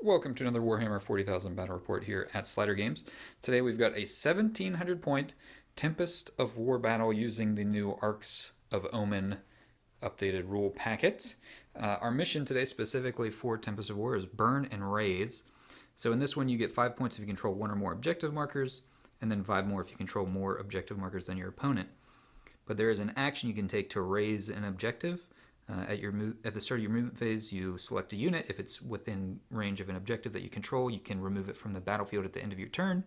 Welcome to another Warhammer 40,000 battle report here at Slider Games. Today we've got a 1700 point Tempest of War battle using the new Arks of Omen updated rule packet. Our mission today specifically for Tempest of War is Burn and Raise. So in this one you get 5 points if you control one or more objective markers, and then 5 more if you control more objective markers than your opponent. But there is an action you can take to raise an objective. At the start of your movement phase, you select a unit. If it's within range of an objective that you control, you can remove it from the battlefield at the end of your turn.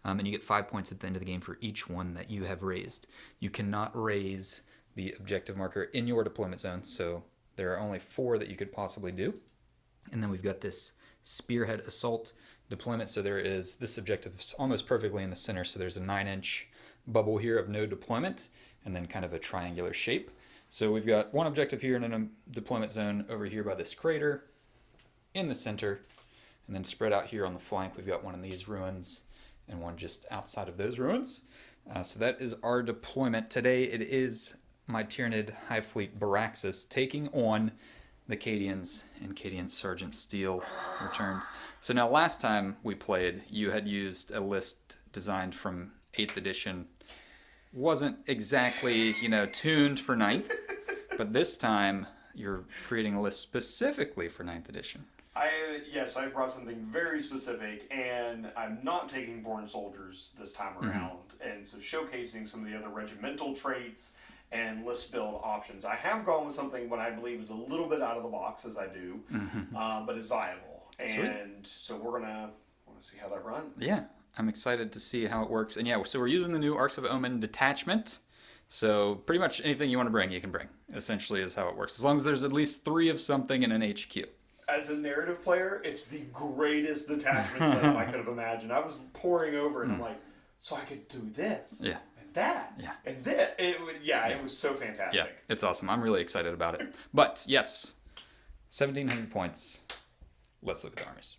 And you get 5 points at the end of the game for each one that you have raised. You cannot raise the objective marker in your deployment zone, so there are only 4 that you could possibly do. And then we've got this Spearhead Assault deployment, so there is this objective almost perfectly in the center, so there's a 9-inch bubble here of no deployment, and then kind of a triangular shape. So we've got one objective here in a deployment zone over here by this crater in the center, and then spread out here on the flank we've got one in these ruins and one just outside of those ruins. So that is our deployment. Today it is my Tyranid Hive Fleet Baraxas taking on the Cadians, and Cadian Sergeant Steel returns. So now last time we played, you had used a list designed from 8th edition. Wasn't exactly, tuned for 9th, but this time you're creating a list specifically for 9th edition. Yes, I brought something very specific, and I'm not taking Born Soldiers this time around, and so showcasing some of the other regimental traits and list build options. I have gone with something what I believe is a little bit out of the box, as I do, but is viable. And so we're want to see how that runs. Yeah. I'm excited to see how it works. And yeah, so we're using the new Arks of Omen detachment. So pretty much anything you want to bring, you can bring, essentially is how it works. As long as there's at least 3 of something in an HQ. As a narrative player, it's the greatest detachment setup I could have imagined. I was poring over it and I'm like, so I could do this. Yeah. And that. Yeah. And this. It was so fantastic. Yeah, it's awesome. I'm really excited about it. But yes, 1,700 points. Let's look at the armies.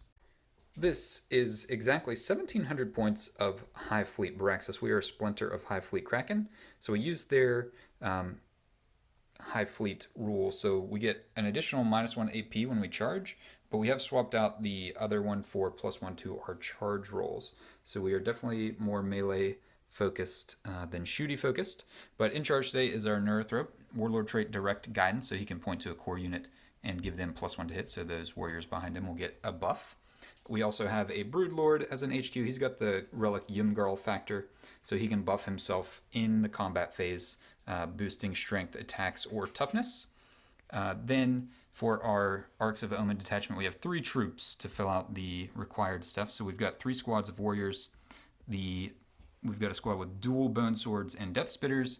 This is exactly 1,700 points of Hive Fleet Baraxas. We are a splinter of Hive Fleet Kraken. So we use their Hive Fleet rule. So we get an additional -1 AP when we charge, but we have swapped out the other one for +1 to our charge rolls. So we are definitely more melee focused than shooty focused. But in charge today is our Neurothrop, Warlord trait Direct Guidance, so he can point to a core unit and give them +1 to hit, so those warriors behind him will get a buff. We also have a Broodlord as an HQ. He's got the Relic Yumgarl factor, so he can buff himself in the combat phase, boosting strength, attacks, or toughness. Then for our Arks of Omen detachment, we have 3 troops to fill out the required stuff. So we've got 3 squads of warriors. We've got a squad with dual Bone Swords and Death Spitters,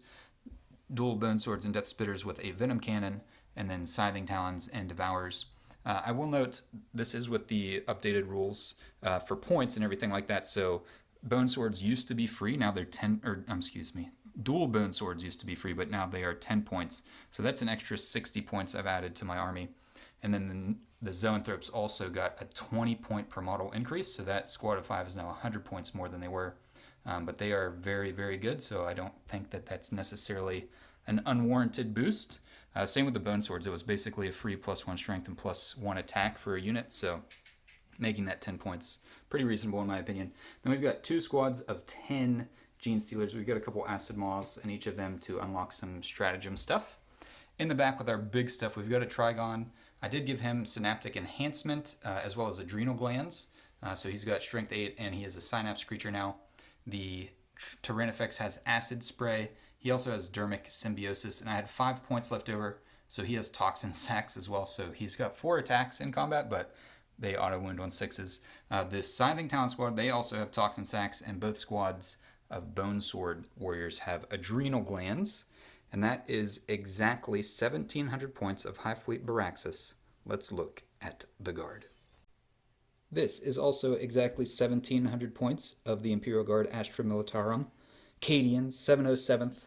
dual Bone Swords and Death Spitters with a Venom Cannon, and then Scything Talons and Devourers. I will note this is with the updated rules for points and everything like that. So Bone Swords used to be free. Now they're 10, dual Bone Swords used to be free, but now they are 10 points. So that's an extra 60 points I've added to my army. And then the Zoanthropes also got a 20 point per model increase. So that squad of 5 is now 100 points more than they were. But they are very, very good. So I don't think that that's necessarily an unwarranted boost. Same with the Bone Swords. It was basically a free +1 strength and +1 attack for a unit, so making that 10 points pretty reasonable in my opinion. Then we've got 2 squads of 10 Gene Stealers. We've got a couple Acid Maws in each of them to unlock some stratagem stuff. In the back with our big stuff, we've got a Trigon. I did give him Synaptic Enhancement as well as Adrenal Glands. So he's got Strength 8 and he is a Synapse creature now. The Tyrannifex has Acid Spray. He also has Dermic Symbiosis, and I had 5 points left over, so he has Toxin Sacs as well. So he's got 4 attacks in combat, but they auto-wound on 6s. The Scything Talon squad, they also have Toxin Sacs, and both squads of Bone Sword warriors have Adrenal Glands, and that is exactly 1,700 points of Hive Fleet Baraxas. Let's look at the Guard. This is also exactly 1,700 points of the Imperial Guard Astra Militarum. Cadian, 707th.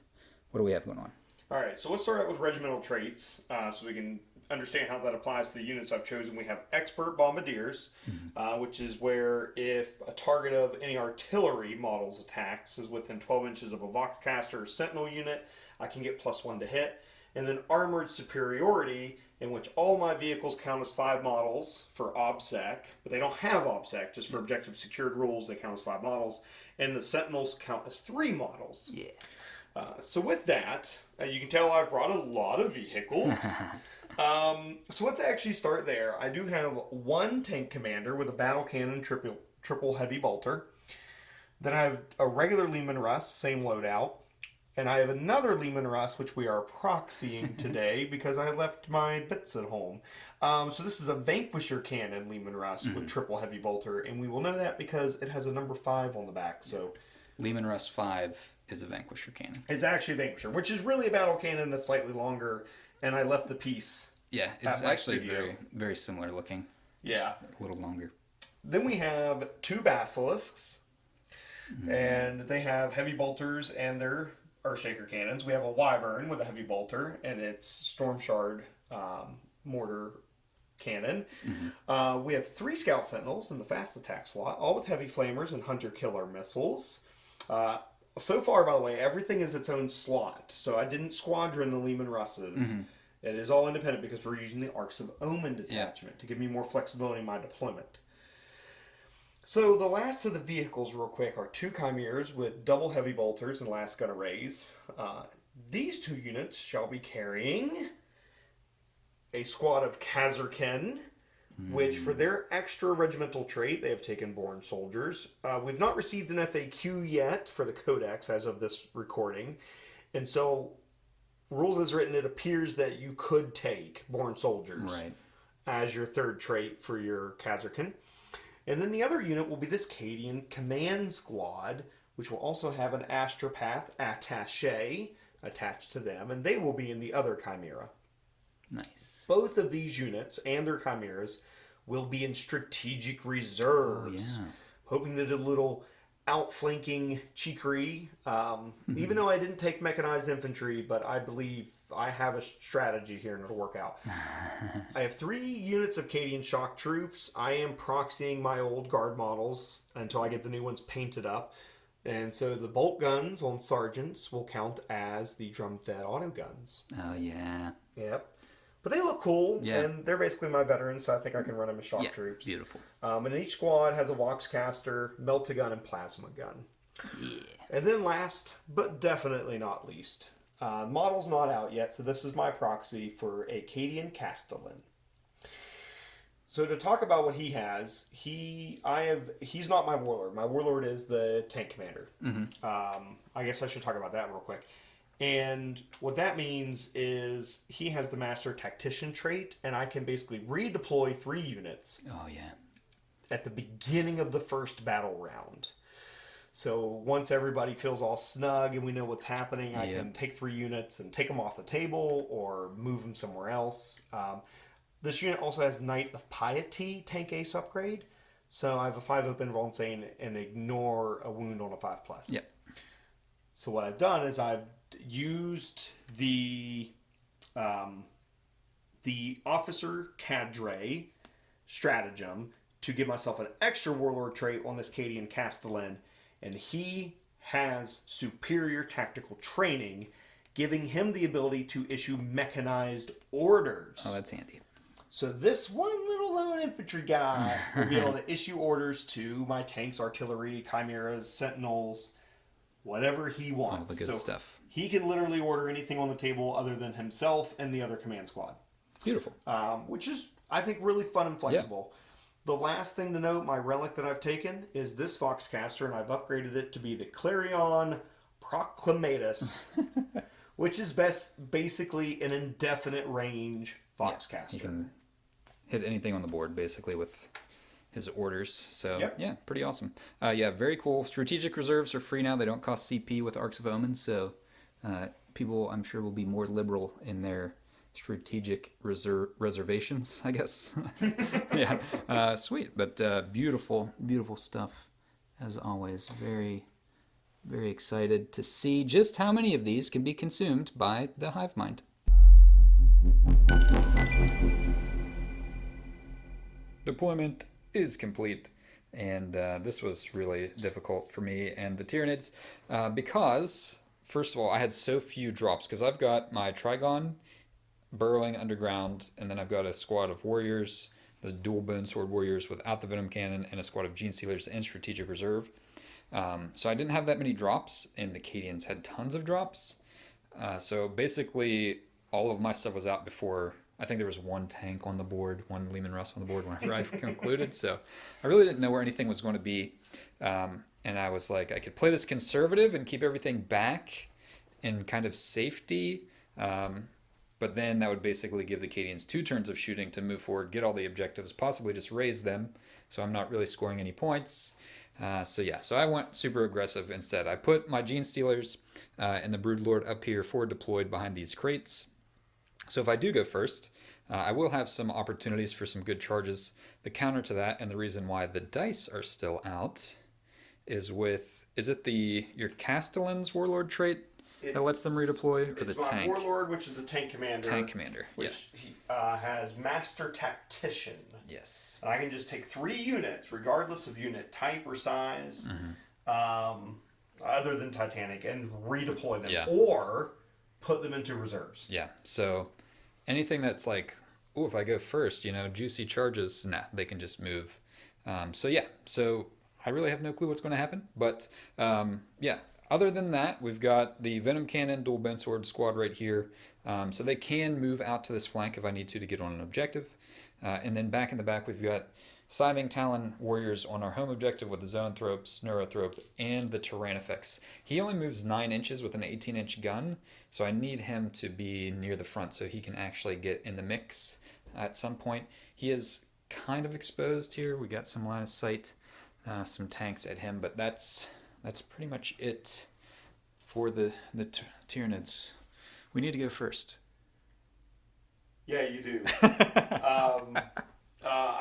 What do we have going on? All right, so let's start out with regimental traits so we can understand how that applies to the units I've chosen. We have Expert Bombardiers, which is where if a target of any artillery model's attacks is within 12 inches of a Voxcaster or Sentinel unit, I can get +1 to hit. And then Armored Superiority, in which all my vehicles count as 5 models for OBSEC, but they don't have OBSEC, just for objective secured rules, they count as 5 models. And the Sentinels count as 3 models. Yeah. So with that, you can tell I've brought a lot of vehicles. So let's actually start there. I do have 1 tank commander with a battle cannon triple heavy bolter. Then I have a regular Leman Russ, same loadout. And I have another Leman Russ, which we are proxying today because I left my bits at home. So this is a Vanquisher cannon Leman Russ with triple heavy bolter, and we will know that because it has a number 5 on the back. So Leman Russ 5 is a Vanquisher cannon. It's actually a Vanquisher, which is really a battle cannon that's slightly longer, and I left the piece. Yeah, it's actually very, very similar looking. Yeah. Just a little longer. Then we have 2 Basilisks, and they have heavy bolters and their Earthshaker cannons. We have a Wyvern with a heavy bolter, and its Storm Shard mortar cannon. We have 3 Scout Sentinels in the fast attack slot, all with heavy flamers and hunter killer missiles. So far, by the way, everything is its own slot. So I didn't squadron the Leman Russes. It is all independent because we're using the Arks of Omen detachment to give me more flexibility in my deployment. So the last of the vehicles, real quick, are 2 Chimeras with double heavy bolters and last gun arrays. These 2 units shall be carrying a squad of Kazarken, which for their extra regimental trait, they have taken born soldiers. We've not received an FAQ yet for the Codex as of this recording. And so, rules as written, it appears that you could take born soldiers as your 3rd trait for your Kazarken. And then the other unit will be this Cadian command squad, which will also have an Astropath attaché attached to them, and they will be in the other Chimera. Nice. Both of these units and their Chimeras will be in strategic reserves. Oh, yeah. Hoping that a little outflanking cheekery. Even though I didn't take mechanized infantry, but I believe I have a strategy here and it'll work out. I have 3 units of Cadian shock troops. I am proxying my old guard models until I get the new ones painted up. And so the bolt guns on sergeants will count as the drum-fed auto guns. Oh, yeah. Yep. But they look cool, Yeah. and they're basically my veterans, so I think I can run them as shock troops. Beautiful. And each squad has a Voxcaster, Melt-A-Gun, and Plasma Gun. Yeah. And then last, but definitely not least, model's not out yet, so this is my proxy for a Cadian Castellan. So to talk about what he has, he's not my warlord. My warlord is the tank commander. I guess I should talk about that real quick. And what that means is he has the Master Tactician trait, and I can basically redeploy 3 units. Oh, yeah. At the beginning of the first battle round. So once everybody feels all snug and we know what's happening, I can take 3 units and take them off the table or move them somewhere else. This unit also has Knight of Piety tank ace upgrade. So I have a 5 open Volnsain and ignore a wound on a 5+. Yep. So what I've done is I've used the officer cadre stratagem to give myself an extra warlord trait on this Cadian Castellan, and he has superior tactical training, giving him the ability to issue mechanized orders. Oh, that's handy. So this one little lone infantry guy will be able to issue orders to my tanks, artillery, chimeras, sentinels, whatever he wants. All the good stuff. He can literally order anything on the table other than himself and the other command squad. Beautiful. Which is, I think, really fun and flexible. The last thing to note, my relic that I've taken is this Voxcaster, and I've upgraded it to be the Clarion Proclamatus, which is basically an indefinite range Voxcaster. You can hit anything on the board, basically, with his orders. So, yeah, pretty awesome. Very cool. Strategic reserves are free now. They don't cost CP with Arks of Omen, so people, I'm sure, will be more liberal in their strategic reservations, I guess. Sweet. But beautiful, beautiful stuff, as always. Very, very excited to see just how many of these can be consumed by the hive mind. Deployment is complete, and this was really difficult for me and the Tyranids because first of all, I had so few drops because I've got my Trigon burrowing underground, and then I've got a squad of warriors, the dual bone sword warriors without the venom cannon, and a squad of gene stealers in strategic reserve. So I didn't have that many drops, and the Cadians had tons of drops. So basically, all of my stuff was out before. I think there was one tank on the board, one Lehman Russ on the board whenever I concluded. So I really didn't know where anything was going to be. And I was like, I could play this conservative and keep everything back in kind of safety. But then that would basically give the Cadians 2 turns of shooting to move forward, get all the objectives, possibly just raise them. So I'm not really scoring any points. So I went super aggressive instead. I put my Gene Stealers and the Broodlord up here forward deployed behind these crates. So if I do go first, I will have some opportunities for some good charges. The counter to that, and the reason why the dice are still out, is it your Castellan's Warlord trait that lets them redeploy, or the tank? It's my Warlord, which is the tank commander. Tank commander, which he has Master Tactician. Yes. And I can just take 3 units, regardless of unit type or size, other than Titanic, and redeploy them, or put them into reserves. Yeah. So anything that's like, oh, if I go first, juicy charges, they can just move. So I really have no clue what's going to happen, but other than that, we've got the Venom Cannon Dual Bone Sword squad right here. So they can move out to this flank if I need to get on an objective. And then back in the back, we've got Scything Talon warriors on our home objective with the Zoanthropes, Neurothrope, and the Tyrannifex. He only moves 9 inches with an 18-inch gun, so I need him to be near the front so he can actually get in the mix at some point. He is kind of exposed here. We got some line of sight, some tanks at him, but that's pretty much it for the Tyranids. We need to go first. Yeah, you do.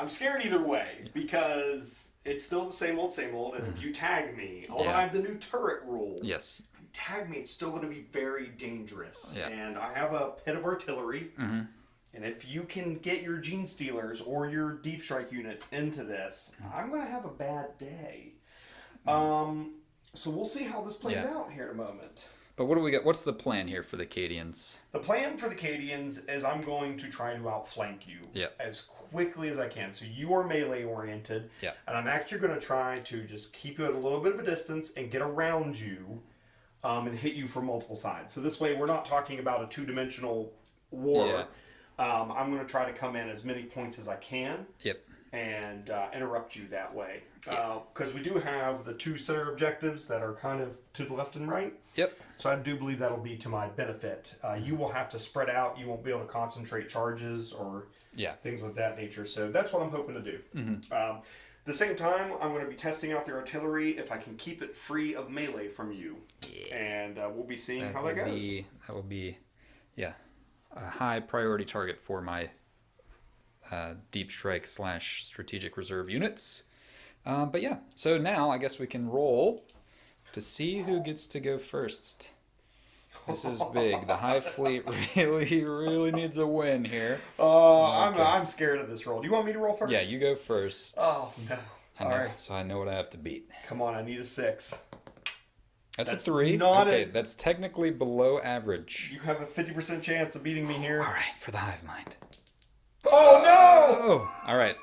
I'm scared either way because it's still the same old, and if you tag me, although I have the new turret rule, yes, if you tag me, it's still going to be very dangerous. Yeah. And I have a pit of artillery, and if you can get your Gene Stealers or your Deep Strike units into this, I'm going to have a bad day. So we'll see how this plays out here in a moment. But what do we got? What's the plan here for the Cadians? The plan for the Cadians is I'm going to try to outflank you as quickly as I can. So you are melee oriented, and I'm actually going to try to just keep you at a little bit of a distance and get around you and hit you from multiple sides. So this way we're not talking about a 2-dimensional war. Yeah. I'm going to try to come in as many points as I can. Yep. And interrupt you that way. Because we do have the 2 center objectives that are kind of to the left and right. Yep. So I do believe that'll be to my benefit. You will have to spread out. You won't be able to concentrate charges or things of that nature. So that's what I'm hoping to do. At the same time, I'm going to be testing out the artillery if I can keep it free of melee from you. Yeah. And we'll be seeing how that goes. That will be, a high priority target for my deep strike / strategic reserve units. So now I guess we can roll to see who gets to go first. This is big. The Hive Fleet really needs a win here. I'm scared of this roll. Do you want me to roll first? Yeah, you go first. Oh, no. All right. So I know what I have to beat. Come on, I need a 6. That's a 3. That's technically below average. You have a 50% chance of beating me here. All right, for the Hive Mind. Oh, no! All right.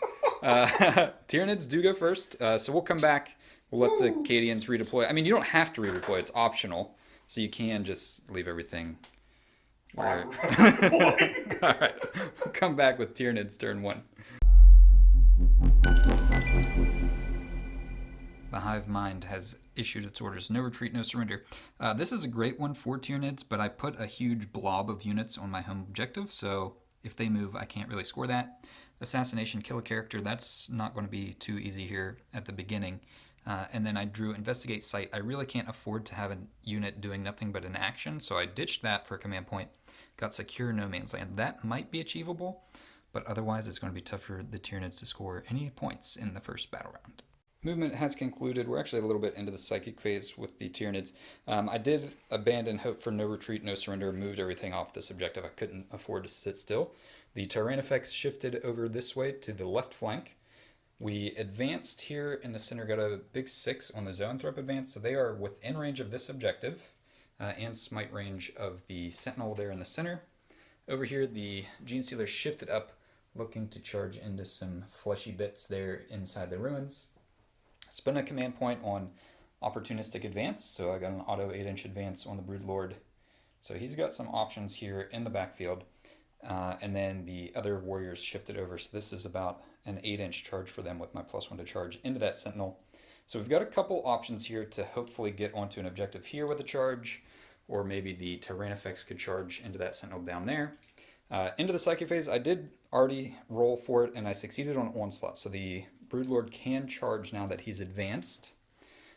Tyranids do go first. So we'll come back. We'll let the Cadians redeploy. I mean, you don't have to redeploy. It's optional. So you can just leave everything. All right. We'll come back with Tyranids turn 1. The Hive Mind has issued its orders. No retreat, no surrender. This is a great one for Tyranids, but I put a huge blob of units on my home objective, so if they move, I can't really score that. Assassination, kill a character, that's not going to be too easy here at the beginning. And then I drew Investigate Site. I really can't afford to have a unit doing nothing but an action, so I ditched that for a command point. Got Secure No Man's Land. That might be achievable, but otherwise it's going to be tough for the Tyranids to score any points in the first battle round. Movement has concluded. We're actually a little bit into the psychic phase with the Tyranids. I did abandon hope for no retreat, no surrender, moved everything off this objective. I couldn't afford to sit still. The Tyrannifex shifted over this way to the left flank. We advanced here in the center, got a big 6 on the Zoanthrope advance, so they are within range of this objective. and smite range of the Sentinel there in the center. Over here, the Gene Stealer shifted up, looking to charge into some fleshy bits there inside the ruins. Spent a command point on Opportunistic Advance, so I got an auto 8-inch advance on the Broodlord. So he's got some options here in the backfield. And then the other warriors shifted over, so this is about an 8-inch charge for them with my +1 to charge into that Sentinel. So we've got a couple options here to hopefully get onto an objective here with a charge, or maybe the Tyrannifex could charge into that Sentinel down there. Into the Psyche phase, I did already roll for it, and I succeeded on Onslaught, so the Broodlord can charge now that he's advanced.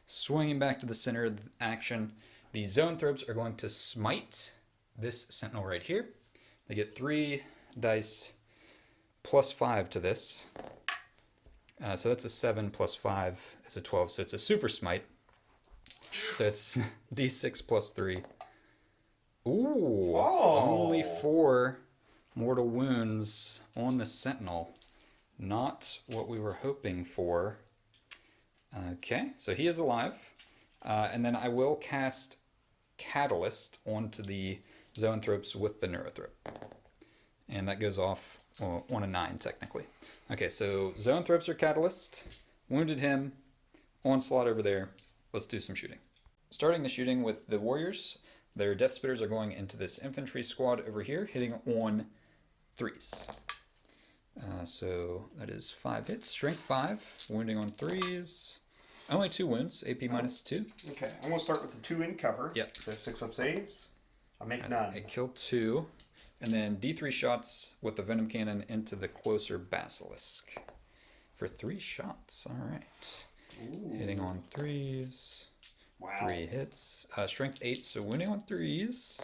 Swinging back to the center of the action, the Zoanthropes are going to smite this Sentinel right here. They get 3 dice +5 to this. So that's a 7 + 5 is a 12. So it's a super smite. So it's d6 + 3. Ooh, only 4 mortal wounds on the Sentinel. Not what we were hoping for. Okay, so he is alive. And then I will cast Catalyst onto the Zoanthropes with the Neurothrope. And that goes off on a 9, technically. Okay, so Zoanthropes are Catalyst. Wounded him. Onslaught over there. Let's do some shooting. Starting the shooting with the Warriors. Their Death Spitters are going into this infantry squad over here, hitting on 3s. So that is 5 hits. Strength 5. Wounding on 3s. Only 2 wounds. AP -2. Okay, I'm going to start with the 2 in cover. Yep. So 6 up saves. I make none. I kill 2. And then D3 shots with the Venom Cannon into the closer Basilisk. For 3 shots. Alright. Hitting on 3s. Wow. 3 hits. Strength 8, so wounding on 3s.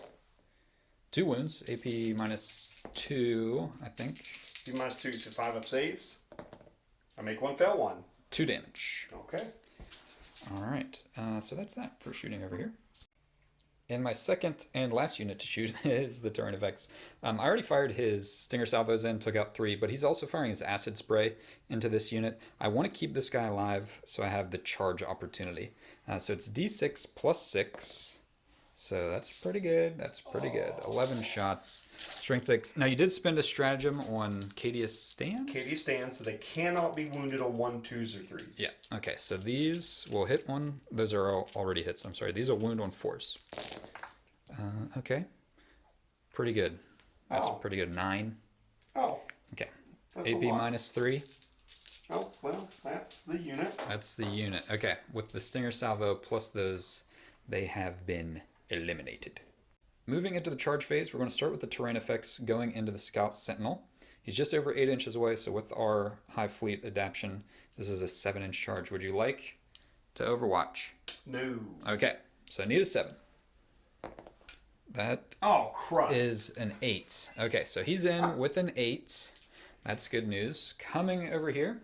2 wounds. AP -2, I think. D -2, so 5 up saves. I make 1, fail 1. 2 damage. Okay. Alright, so that's that for shooting over here. And my second and last unit to shoot is the Tyrannifex. I already fired his Stinger Salvos in, took out 3, but he's also firing his Acid Spray into this unit. I want to keep this guy alive so I have the charge opportunity. So it's D6 + 6. So that's pretty good. That's pretty good. 11 shots. Strength 6. Now you did spend a stratagem on Cadius Stands? Cadius Stands, so they cannot be wounded on 1, 2s, or 3s. Yeah. Okay, so these will hit on... Those are already hits, I'm sorry. These will wound on 4s. Okay. Pretty good. That's pretty good. 9. Oh. Okay. That's AP -3. Oh, well, that's the unit. That's the unit. Okay. With the Stinger Salvo plus those, they have been eliminated. Moving into the charge phase, we're going to start with the Tyrannifex going into the Scout Sentinel. He's just over 8 inches away, so with our Hive Fleet adaptation, this is a 7-inch charge. Would you like to overwatch? No. Okay, so I need a 7. That crud. is an 8. Okay, so he's in with an 8. That's good news. Coming over here,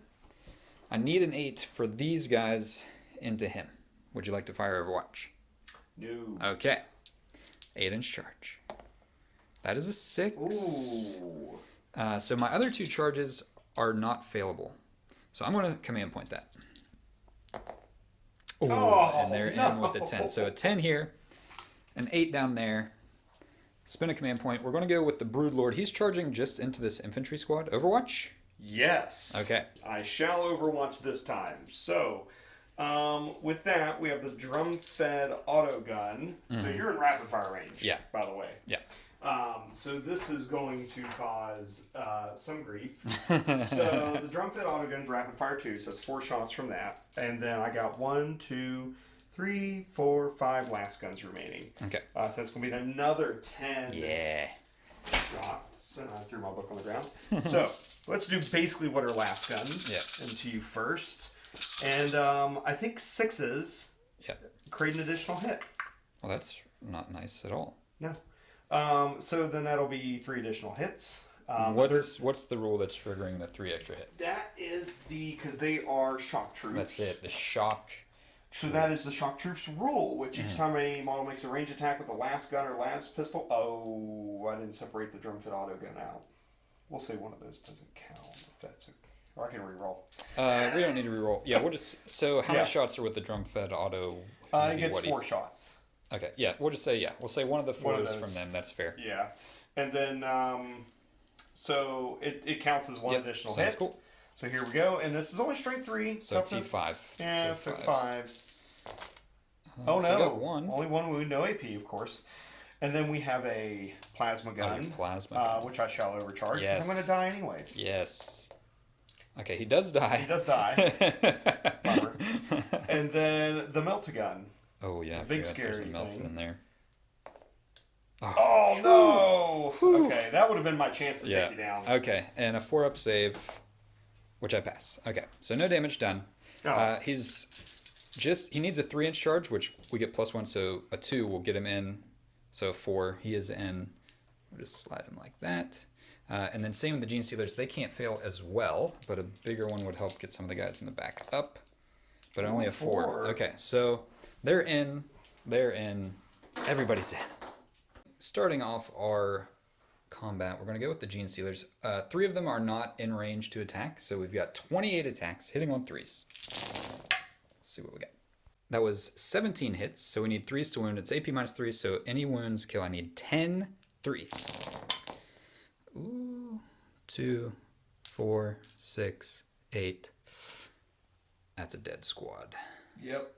I need an 8 for these guys into him. Would you like to fire Overwatch? No. Okay. 8-inch charge. That is a 6. Ooh. So my other 2 charges are not failable. So I'm going to command point that. Ooh, and they're in with a 10. So a 10 here, an 8 down there. Spin a command point. We're going to go with the Broodlord. He's charging just into this infantry squad. Overwatch? Yes. Okay. I shall overwatch this time. So, with that, we have the drum-fed auto gun. So you're in rapid fire range. Yeah. By the way. Yeah. So this is going to cause some grief. So the drum-fed auto gun's rapid fire 2, so it's 4 shots from that. And then I got 1, 2, 3, 4, 5 last guns remaining. Okay. So it's going to be another 10 Yeah. shots. And I threw my book on the ground. So let's do basically what are last guns. Yeah. Into you first. And I think 6s Yeah. create an additional hit. Well, that's not nice at all. No. So then that'll be 3 additional hits. What's the rule that's triggering the 3 extra hits? That is because they are shock troops. That's it. The shock. So that is the shock troops rule, which each time a model makes a range attack with the last gun or last pistol. Oh, I didn't separate the drum-fed auto gun out. We'll say one of those doesn't count. If that's okay. Or I can re-roll. We don't need to re-roll. Yeah, we'll just. So how many shots are with the drum-fed auto? It gets 4 shots. Okay, yeah, we'll just say, yeah. We'll say one of the One of fours those. from them. That's fair. Yeah. And then, so it counts as one additional sounds hit. cool. So here we go. And this is only strength 3. So toughness. T5. Yeah, so so 5s. Oh, no. So you got one. Only one wound, no AP, of course. And then we have a plasma gun. Plasma gun. Which I shall overcharge because Yes. I'm going to die anyways. Yes. Okay, he does die. He does die. Bummer. And then the melt-a-gun. Oh, yeah. Big There's scary some melts thing. in there. Oh, no! Okay, that would have been my chance to take you down. Okay, and a 4-up save, which I pass. Okay, so no damage done. Oh. He needs a 3-inch charge, which we get +1, so a 2 will get him in. So 4, he is in. We'll just slide him like that. And then same with the Gene Stealers, they can't fail as well, but a bigger one would help get some of the guys in the back up. But only a 4. Okay, so they're in. Everybody's in. Starting off our combat, we're going to go with the Gene Stealers. 3 of them are not in range to attack, so we've got 28 attacks, hitting on 3s. Let's see what we got. That was 17 hits, so we need 3s to wound. It's AP -3, so any wounds kill. I need 10 3s. Ooh, 2, 4, 6, 8. That's a dead squad. Yep.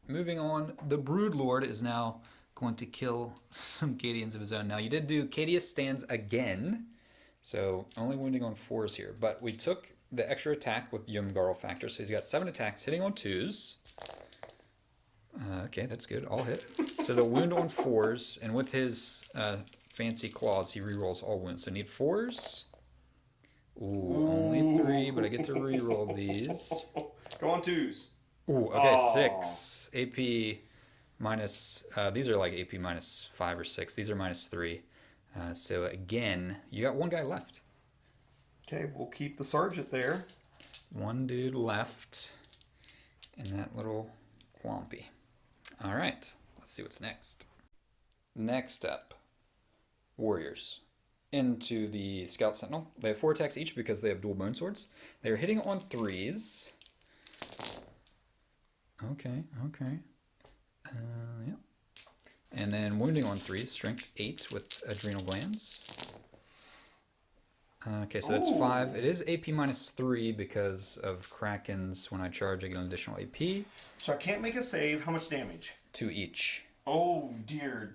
Moving on, the Broodlord is now going to kill some Cadians of his own. Now, you did do Cadius stands again, so only wounding on 4s here. But we took the extra attack with Yumgarl factor, so he's got 7 attacks, hitting on 2s. Okay, that's good. All hit. So the wound on 4s, and with his fancy claws, he rerolls all wounds. So need 4s. Ooh, only 3, but I get to reroll these. Go on 2s. Ooh, okay, 6. AP minus, these are like AP -5 or 6. These are -3. So again, you got one guy left. Okay, we'll keep the sergeant there. One dude left in that little clompy. All right, let's see what's next. Next up, warriors. Into the Scout Sentinel. They have 4 attacks each because they have dual bone swords. They're hitting on 3s. Okay. Yeah. And then wounding on 3s, strength 8 with adrenal glands. Okay, so that's 5. It is AP -3 because of Krakens. When I charge, I get an additional AP. So I can't make a save. How much damage? 2 each. Oh dear,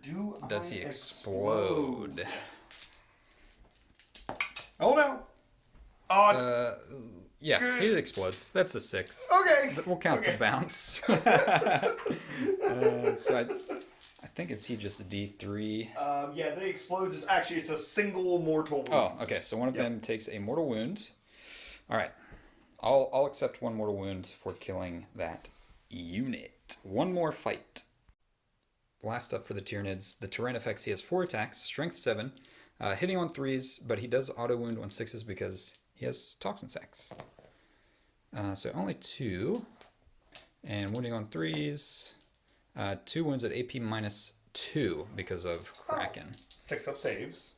Does he explode? Oh no! Oh, Yeah, he explodes. That's a 6. okay. But we'll count the bounce. So I think it's he just a D3. Yeah, they explode. It's a single mortal wound. Oh, okay. So one of them takes a mortal wound. All right. I'll accept 1 mortal wound for killing that unit. One more fight. Last up for the Tyranids. The Tyrannifex, he has 4 attacks, strength 7, hitting on 3s, but he does auto wound on 6s because he has toxin sacs. So only 2. And wounding on 3s. 2 wounds at AP -2 because of Kraken. 6-up saves.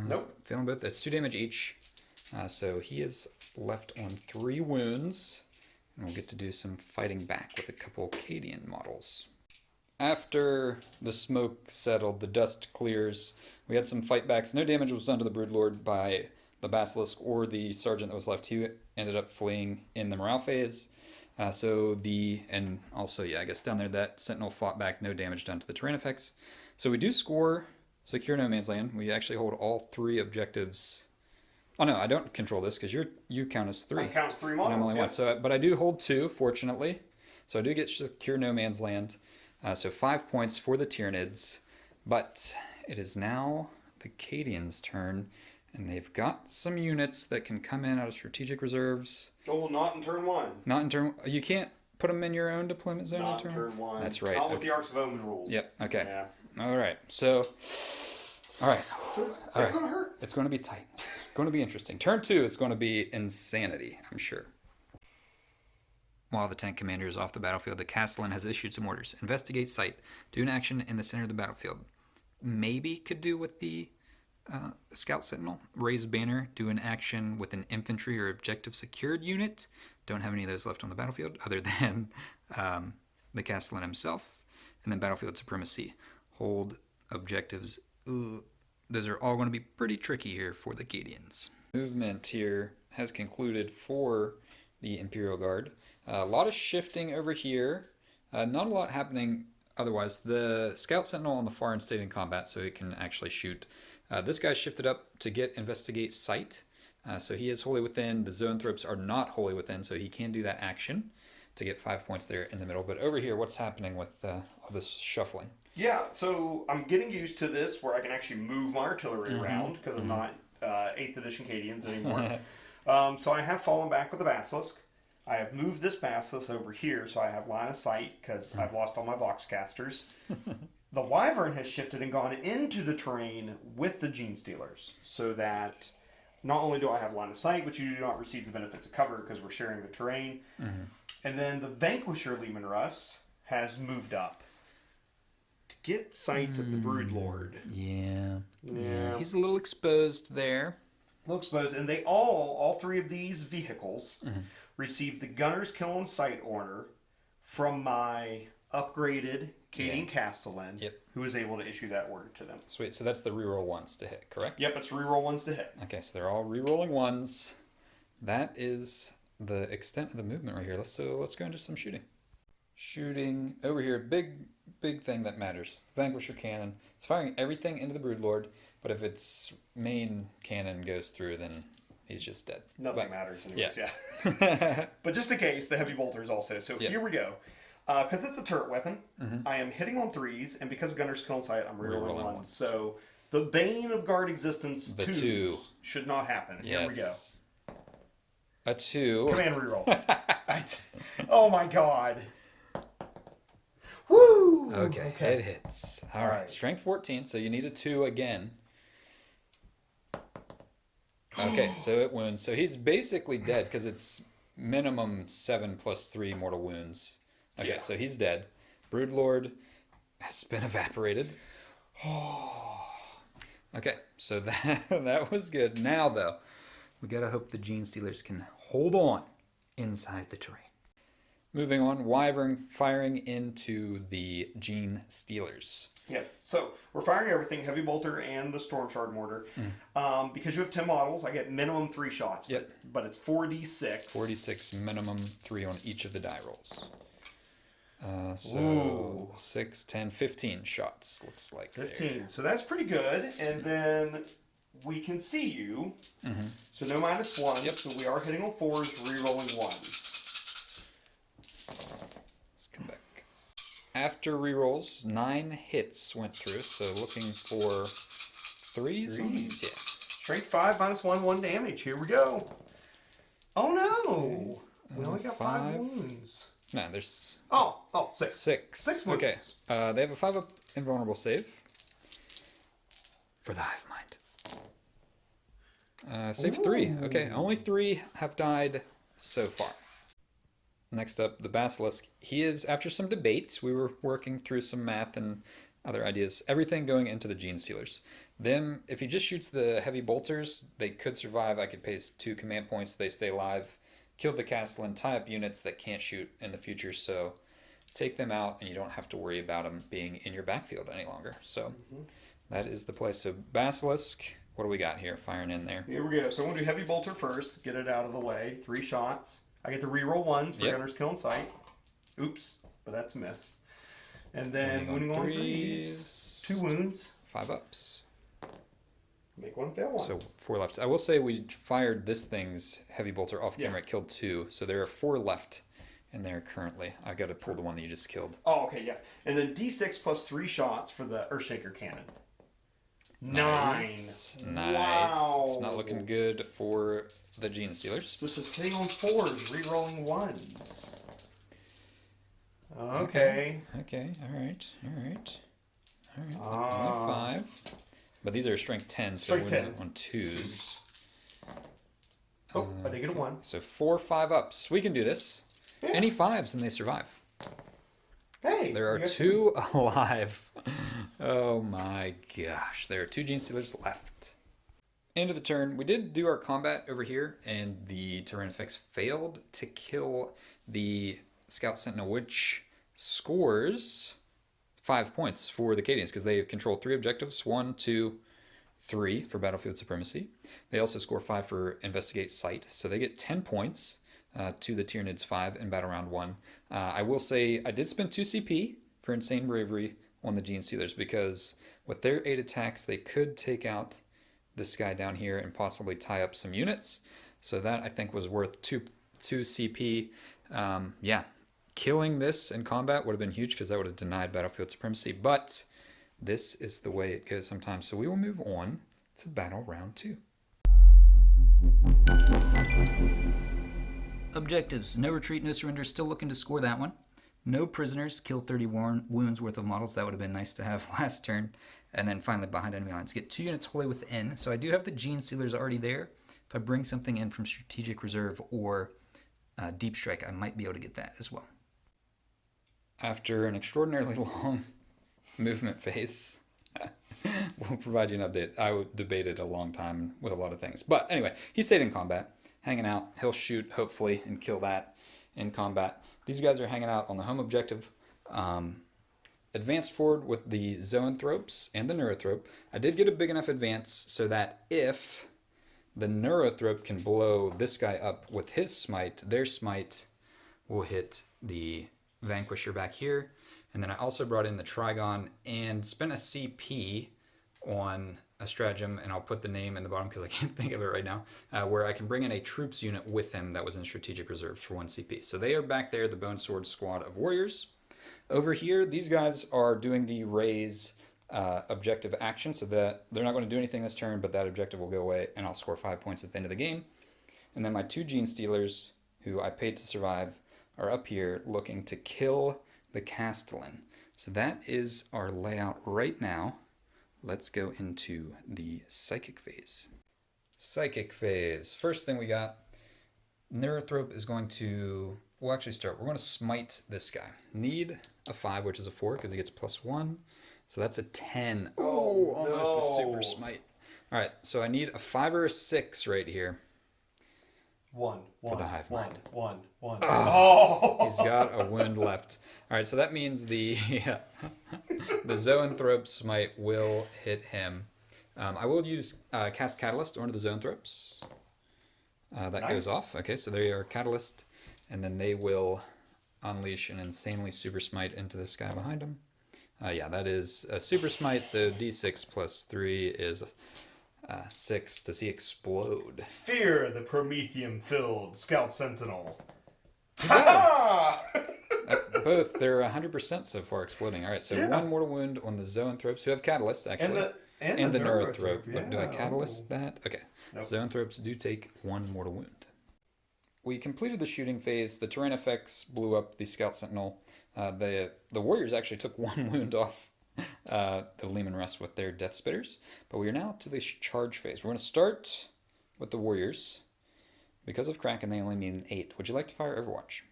Nope. Feeling both. That's 2 damage each. So he is left on 3 wounds. And we'll get to do some fighting back with a couple Cadian models. After the smoke settled, the dust clears. We had some fight backs. No damage was done to the Broodlord by the Basilisk or the Sergeant that was left. He ended up fleeing in the morale phase. And also, I guess down there, that Sentinel fought back, no damage done to the Tyrannifex. So we do score Secure No Man's Land. We actually hold all 3 objectives. Oh no, I don't control this because you count as 3. I count as 3 And models. I'm only 1. So, but I do hold 2, fortunately. So I do get Secure No Man's Land. So 5 points for the Tyranids. But it is now the Cadians' turn. And they've got some units that can come in out of strategic reserves. Oh, not in turn 1. Not in turn. You can't put them in your own deployment zone Not in in turn 1. That's right. Not with the Arks of Omen rules. Yep. Okay. Yeah. All right. So. All right. So it's gonna hurt. It's going to be tight. It's going to be interesting. Turn 2 is going to be insanity, I'm sure. While the tank commander is off the battlefield, the Castellan has issued some orders. Investigate site. Do an action in the center of the battlefield. Maybe could do with the Scout Sentinel. Raise banner. Do an action with an infantry or objective secured unit. Don't have any of those left on the battlefield other than the Castellan himself, and then battlefield supremacy. Hold objectives. Ooh, those are all going to be pretty tricky here for the Cadians. Movement here has concluded for the Imperial Guard. A lot of shifting over here. Not a lot happening otherwise. The Scout Sentinel on the far end stayed in combat, so it can actually shoot. This guy shifted up to get Investigate Sight. So he is wholly within. The Zoanthropes are not wholly within, so he can do that action to get 5 points there in the middle. But over here, what's happening with all this shuffling? Yeah, so I'm getting used to this where I can actually move my artillery around because I'm not 8th edition Cadians anymore. So I have fallen back with the Basilisk. I have moved this Basilisk over here so I have line of sight because I've lost all my Voxcasters. The Wyvern has shifted and gone into the terrain with the Gene Stealers so that not only do I have line of sight, but you do not receive the benefits of cover because we're sharing the terrain. And then the Vanquisher Leman Russ has moved up to get sight of the Broodlord. Yeah. He's a little exposed there. A little exposed. And they all three of these vehicles received the Gunner's Kill on Sight order from my upgraded Cadian Castellan, who was able to issue that order to them. Sweet. So that's the reroll ones to hit, correct? Yep, it's reroll ones to hit. Okay, so they're all rerolling ones. That is the extent of the movement right here. Let's go into some shooting. Shooting over here, big thing that matters. Vanquisher cannon. It's firing everything into the Broodlord, but if its main cannon goes through, then he's just dead. Nothing matters anyways, yeah. But just in case, the heavy bolters also. So here we go. Because it's a turret weapon, I am hitting on 3s, and because of Gunner's Kill on Sight, I'm rerolling 1s. So the bane of guard existence, the 2s, should not happen. Here we go. A 2. Command reroll. Oh my god. Woo! Okay, it hits. All right. Strength 14, so you need a 2 again. Okay, so it wounds. So he's basically dead because it's minimum 7 plus 3 mortal wounds. Okay, so he's dead. Broodlord has been evaporated. Okay, so that was good. Now, though, we gotta hope the Gene Stealers can hold on inside the terrain. Moving on, Wyvern firing into the Gene Stealers. Yeah, so we're firing everything, Heavy Bolter and the Storm Shard Mortar. Because you have 10 models, I get minimum 3 shots. But it's 4d6. 4d6, minimum 3 on each of the die rolls. So 6, 10, 15 shots, looks like. 15. There. So that's pretty good. And then we can see you. So no -1. So we are hitting on 4s, rerolling 1s. Let's come back. After rerolls, 9 hits went through. So looking for 3s on these. Yeah. Strength 5, -1, 1 damage. Here we go. Oh no! We only got 5 wounds. No, there's... Oh, 6. 6. 6 wounds. Okay. They have a 5-up invulnerable save. For the Hive Mind. Save 3. Okay, only 3 have died so far. Next up, the Basilisk. He is, after some debate, we were working through some math and other ideas. Everything going into the Gene Stealers. Them, if he just shoots the Heavy Bolters, they could survive. I could pay 2 command points. They stay alive. Killed the Castellan, tie up units that can't shoot in the future, so take them out and you don't have to worry about them being in your backfield any longer. So that is the play. So Basilisk, what do we got here firing in there? Here we go. So I'm going to do Heavy Bolter first, get it out of the way. 3 shots. I get to reroll 1s for Gunner's Kill on Sight. Oops, but that's a miss. And then wounding on 3s. 2 wounds. 5 ups. Make 1, fail 1. So 4 left. I will say we fired this thing's Heavy Bolter off camera. It killed 2. So there are 4 left in there currently. I got to pull the one that you just killed. Oh, okay, yeah. And then D6 plus 3 shots for the Earthshaker cannon. 9. Nice. Wow. It's not looking good for the Gene Stealers. This is hitting on 4s, rerolling 1s. Okay. Okay. All right. Only 5. But these are strength 10, so strength 10 on 2s. Oh, I did get a 1. So 4 5-ups. We can do this. Yeah. Any 5s and they survive. Hey! There are 2 alive. Oh my gosh. There are 2 Gene Stealers left. End of the turn. We did do our combat over here, and the Tyranids failed to kill the Scout Sentinel, which scores 5 points for the Cadians because they control 3 objectives, 1, 2, 3 for battlefield supremacy. They also score 5 for investigate site, so they get 10 points to the Tyranids 5 in battle round 1. I will say I did spend 2 CP for insane bravery on the Gene Stealers because with their 8 attacks they could take out this guy down here and possibly tie up some units. So that I think was worth 2 CP. Yeah, killing this in combat would have been huge because that would have denied battlefield supremacy, but this is the way it goes sometimes. So we will move on to battle round 2. Objectives: no retreat, no surrender. Still looking to score that one. No prisoners, kill 30 wounds worth of models. That would have been nice to have last turn. And then finally, behind enemy lines, get 2 units wholly within. So I do have the Gene Stealers already there. If I bring something in from Strategic Reserve or Deep Strike, I might be able to get that as well. After an extraordinarily long movement phase, we'll provide you an update. I debated a long time with a lot of things. But anyway, he stayed in combat, hanging out. He'll shoot, hopefully, and kill that in combat. These guys are hanging out on the home objective. Advanced forward with the Zoanthropes and the Neurothrope. I did get a big enough advance so that if the Neurothrope can blow this guy up with his smite, their smite will hit the Vanquisher back here. And then I also brought in the Trigon and spent a CP on a stratagem, and I'll put the name in the bottom because I can't think of it right now, where I can bring in a troops unit with him that was in Strategic Reserve for 1 CP. So they are back there, the Bone Sword squad of warriors. Over here, these guys are doing the raise objective action, so that they're not going to do anything this turn, but that objective will go away, and I'll score 5 points at the end of the game. And then my 2 Gene Stealers, who I paid to survive, are up here looking to kill the Castellan. So that is our layout right now. Let's go into the Psychic phase. Psychic phase. First thing we got, Neurothrope is going to, we'll actually start. We're going to smite this guy. Need a 5, which is a 4, because he gets +1. So that's a 10. Oh, almost a super smite. All right, so I need a 5 or a 6 right here. One. For the Hive Mind. One. Oh, he's got a wound left. All right, so that means the the Zoanthrope smite will hit him. I will use cast Catalyst onto the Zoanthropes. That goes off. Okay, so they are Catalyst, and then they will unleash an insanely super smite into this guy behind him. Yeah, that is a super smite, so d6 plus 3 is 6. Does he explode? Fear the Prometheum-filled Scout Sentinel. He does. Both, they're 100% so far exploding. All right, so 1 mortal wound on the Zoanthropes, who have Catalyst, actually. And the Neurothrope. Yeah. Do I Catalyst that? Okay. Nope. Zoanthropes do take 1 mortal wound. We completed the shooting phase. The terrain effects blew up the Scout Sentinel. The Warriors actually took 1 wound off the Leman Russ with their Death Spitters. But we are now to the charge phase. We're going to start with the Warriors. Because of Kraken, they only need an 8. Would you like to fire Overwatch?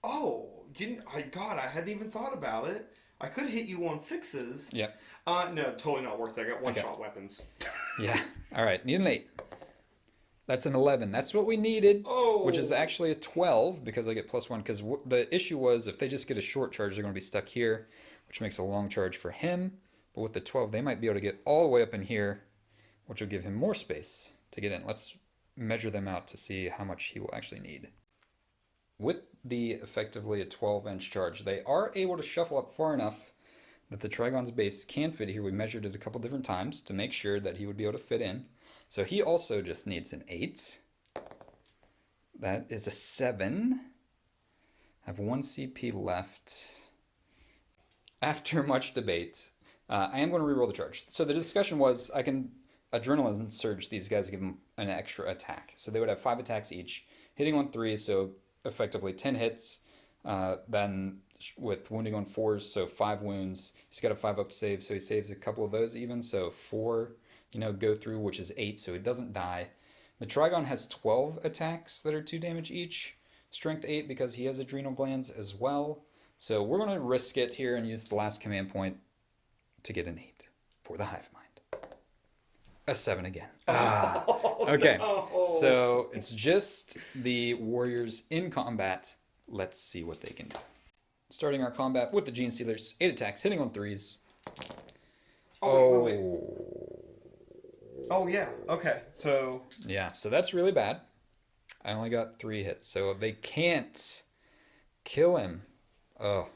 Oh, God, I hadn't even thought about it. I could hit you on 6s. Yeah. No, totally not worth it. I got one-shot weapons. Yeah. All right, need an 8. That's an 11. That's what we needed, which is actually a 12 because I get +1. Because the issue was if they just get a short charge, they're going to be stuck here, which makes a long charge for him. But with the 12, they might be able to get all the way up in here, which will give him more space to get in. Let's measure them out to see how much he will actually need. With the effectively a 12-inch charge, they are able to shuffle up far enough that the Trigon's base can fit here. We measured it a couple different times to make sure that he would be able to fit in. So he also just needs an 8. That is a 7. I have 1 CP left. After much debate, I am going to reroll the charge. So the discussion was I can Adrenaline Surge these guys to give them an extra attack. So they would have 5 attacks each, hitting on 3, so effectively 10 hits. Then with wounding on 4s, so 5 wounds. He's got a 5-up save, so he saves a couple of those even. So 4, go through, which is 8, so he doesn't die. The Trigon has 12 attacks that are 2 damage each. Strength 8 because he has adrenal glands as well. So we're going to risk it here and use the last command point to get an 8 for the Hive Mind. A 7 again. Okay, so it's just the Warriors in combat let's see what they can do. Starting our combat with the Gene Stealers. 8 attacks, hitting on 3s. Wait. Oh, yeah. Okay. So. Yeah, so that's really bad. I only got 3 hits, so they can't kill him. Oh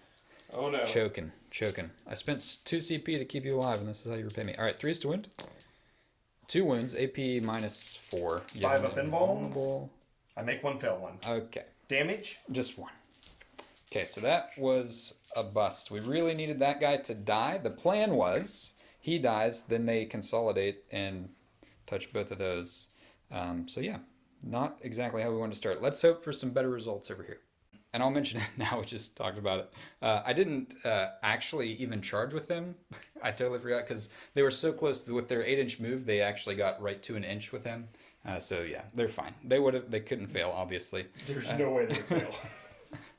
no. Choking. I spent 2 CP to keep you alive, and this is how you repay me. All right, 3s to wound. 2 wounds, AP -4. 5 up invulns. I make 1 fail one. Okay. Damage? Just 1. Okay, so that was a bust. We really needed that guy to die. The plan was he dies, then they consolidate and touch both of those. So yeah, not exactly how we want to start. Let's hope for some better results over here. And I'll mention it now, we just talked about it. I didn't actually even charge with them. I totally forgot because they were so close with their 8-inch move, they actually got right to an inch with him. So yeah, they're fine. They couldn't fail, obviously. There's no way they fail.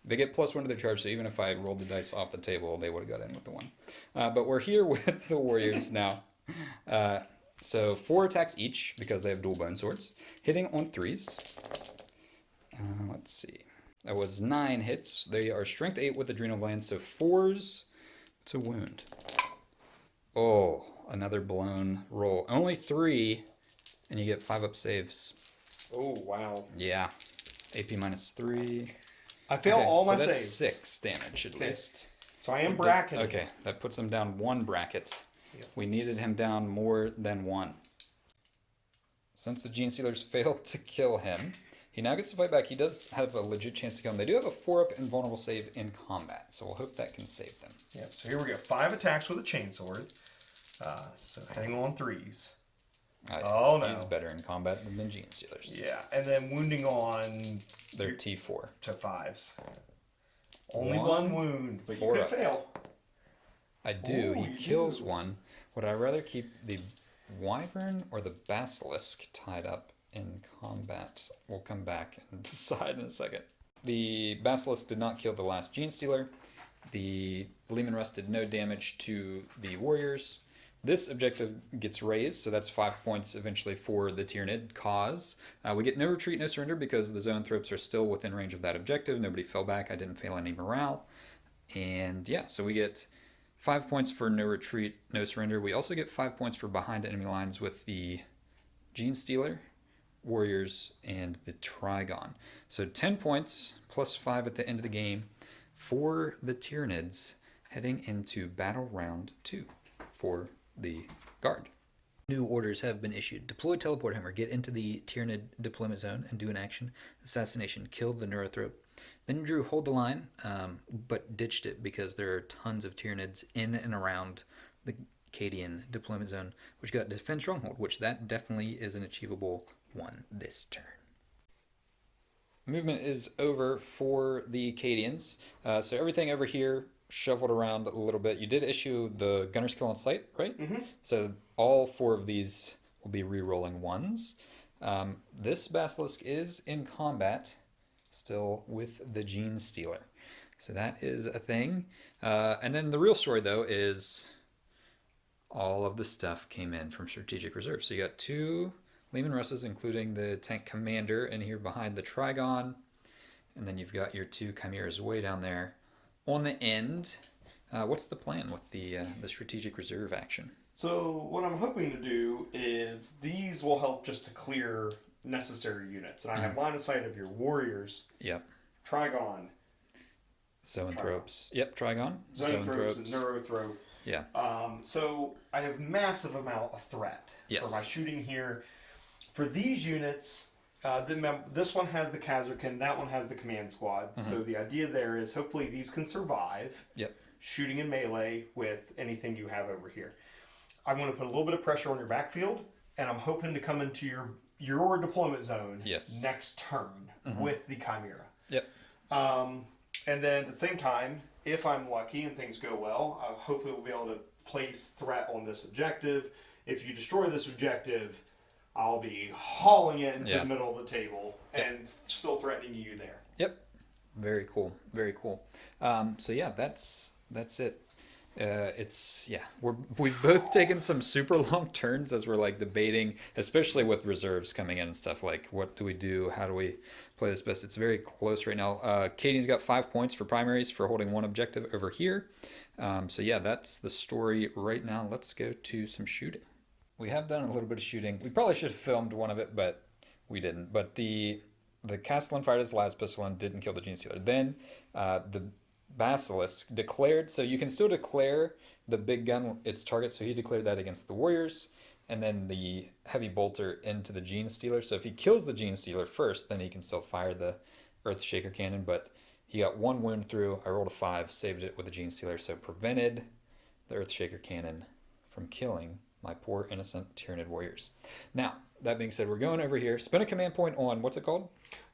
They get +1 to their charge, so even if I rolled the dice off the table, they would have got in with the 1. But we're here with the warriors now. So 4 attacks each, because they have dual bone swords. Hitting on 3s. Let's see. That was 9 hits. They are strength 8 with adrenal glands, so 4s to wound. Oh, another blown roll. Only 3, and you get 5 up saves. Oh, wow. Yeah. AP -3. I fail all my so that's saves. 6 damage at least. So I am bracketing. Okay, that puts him down 1 bracket. Yep. We needed him down more than 1. Since the Gene Stealers failed to kill him, he now gets to fight back. He does have a legit chance to kill him. They do have a 4-up invulnerable save in combat, so we'll hope that can save them. Yep, so here we go. 5 attacks with a chainsword. So heading on 3s. Oh no. He's better in combat than the Gene Stealers. Yeah, and then wounding on... They're T4. To 5s. Only 1 wound, but you could fail. I do. He kills 1. Would I rather keep the Wyvern or the Basilisk tied up in combat? We'll come back and decide in a second. The Basilisk did not kill the last Gene Stealer. The Leman Russ did no damage to the warriors. This objective gets raised, so that's 5 points eventually for the Tyranid cause. We get no retreat, no surrender because the zoanthropes are still within range of that objective. Nobody fell back. I didn't fail any morale. And yeah, so we get 5 points for no retreat, no surrender. We also get 5 points for behind enemy lines with the Gene Stealer, warriors, and the Trigon. So 10 points plus 5 at the end of the game for the Tyranids heading into battle round 2 for the Guard. New orders have been issued. Deploy Teleport Hammer. Get into the Tyranid deployment zone and do an action. Assassination. Kill the Neurothrope. Then Drew hold the line, but ditched it because there are tons of Tyranids in and around the Cadian deployment zone, which got Defend Stronghold, which that definitely is an achievable one this turn. Movement is over for the Cadians. So everything over here shuffled around a little bit. You did issue the Gunner's Kill on Sight, right? Mm-hmm. So all 4 of these will be re-rolling 1s. This Basilisk is in combat still with the Gene Stealer. So that is a thing. And then the real story, though, is all of the stuff came in from Strategic Reserve. So you got 2 Leman Russes, including the Tank Commander, in here behind the Trigon. And then you've got your 2 Chimeras way down there. On the end, what's the plan with the Strategic Reserve action? So what I'm hoping to do is these will help just to clear necessary units. And I have line of sight of your warriors. Yep. Trigon. Zoanthropes. Yep, Trigon. Zoanthropes and Neurothrope. Yeah. So I have massive amount of threat for my shooting here. For these units, this one has the Kazarkin, that one has the command squad. Mm-hmm. So the idea there is hopefully these can survive shooting in melee with anything you have over here. I'm going to put a little bit of pressure on your backfield, and I'm hoping to come into your deployment zone next turn with the Chimera. Yep. And then at the same time, if I'm lucky and things go well, hopefully we'll be able to place threat on this objective. If you destroy this objective, I'll be hauling it into the middle of the table and still threatening you there. Yep. Very cool. Very cool. So yeah, that's it. We've both taken some super long turns as we're like debating, especially with reserves coming in and stuff like what do we do, how do we play this best. It's very close right now. Cadian's got 5 points for primaries for holding one objective over here. So yeah, that's the story right now. Let's go to some shooting. We have done a little bit of shooting. We probably should have filmed one of it, but we didn't. But the Castellan fired his last pistol and didn't kill the Gene Stealer. Then the Basilisk declared, so you can still declare the big gun its target, so he declared that against the Warriors, and then the Heavy Bolter into the Gene Stealer. So if he kills the Gene Stealer first, then he can still fire the Earthshaker Cannon, but he got 1 wound through. I rolled a 5, saved it with the Gene Stealer, so prevented the Earthshaker Cannon from killing my poor innocent Tyranid warriors. Now, that being said, we're going over here. Spend a command point on, what's it called?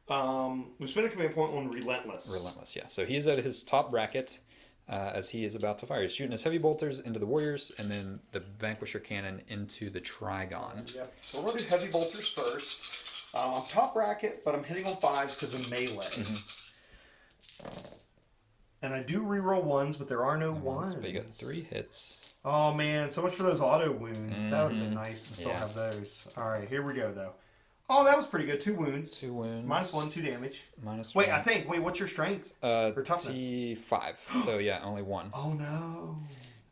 We spent a command point on Relentless. Relentless, yeah. So he's at his top bracket as he is about to fire. He's shooting his heavy bolters into the warriors and then the Vanquisher Cannon into the Trigon. Yep. So we're going to do heavy bolters first. I'm top bracket, but I'm hitting on 5s because of melee. And I do reroll 1s, but there are no 1s. But you got 3 hits. Oh man, so much for those auto wounds. That would have been nice to still have those. Alright, here we go though. Oh, that was pretty good. 2 wounds. 2 wounds. -1, 2 damage. -1. Wait, what's your strength? Or toughness? T5. So yeah, only 1. Oh no.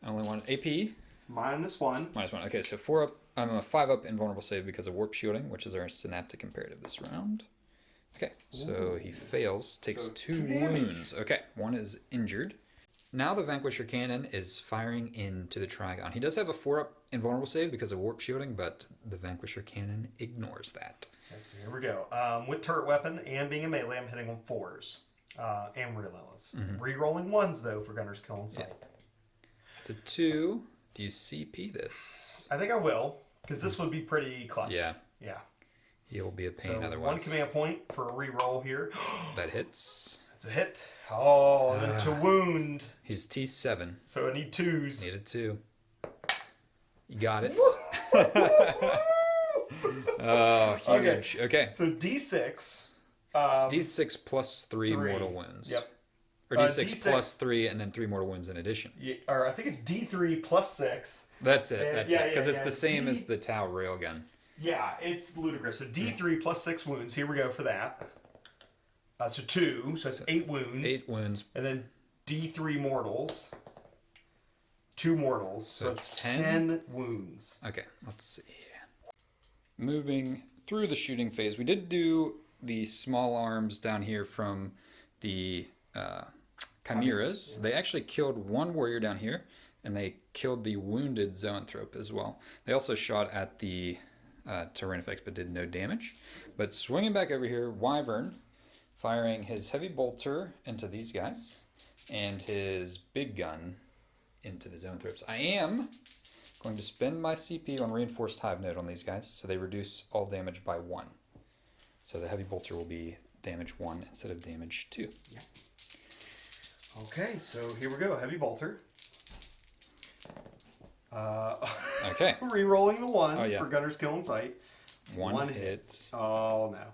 Only 1. AP? -1. -1. Okay, so 4 up. I'm a 5 up invulnerable save because of warp shielding, which is our synaptic imperative this round. Okay, so he fails, takes 2 wounds. Okay, 1 is injured. Now the Vanquisher Cannon is firing into the Trigon. He does have a 4 up invulnerable save because of warp shielding, but the Vanquisher Cannon ignores that. Okay, so here we go. With turret weapon and being a melee, I'm hitting on 4s. And Relentless. Rerolling 1s though for Gunner's Kill on sight. It's a 2. Do you CP this? I think I will, because this would be pretty clutch. Yeah. Yeah. He'll be a pain So otherwise. 1 command point for a reroll here. That hits. It's a hit. Oh, then to wound. He's T7. So I need 2s. Needed 2. You got it. Oh, huge. Okay. So D6. It's D6 plus 3 mortal wounds. Yep. Or D6, D6 plus 3 and then 3 mortal wounds in addition. Yeah, or I think it's D3 plus 6. That's it. That's it. Because it's the same D- as the Tau railgun. Yeah, it's ludicrous. So D3 plus 6 wounds. Here we go for that. So 2. So that's 8 wounds. 8 wounds. And then D3 mortals. 2 mortals. So it's 10 wounds. Okay, let's see. Moving through the shooting phase, we did do the small arms down here from the Chimeras. They actually killed 1 warrior down here, and they killed the wounded Zoanthrope as well. They also shot at the Tyranids, but did no damage. But swinging back over here, Wyvern firing his heavy bolter into these guys and his big gun into the Zoanthropes. I am going to spend my CP on reinforced hive node on these guys, so they reduce all damage by 1. So the heavy bolter will be damage 1 instead of damage 2. Yeah. Okay, so here we go. Heavy bolter. Okay. Rerolling the 1s for Gunner's Kill in sight. 1 hit. Oh no.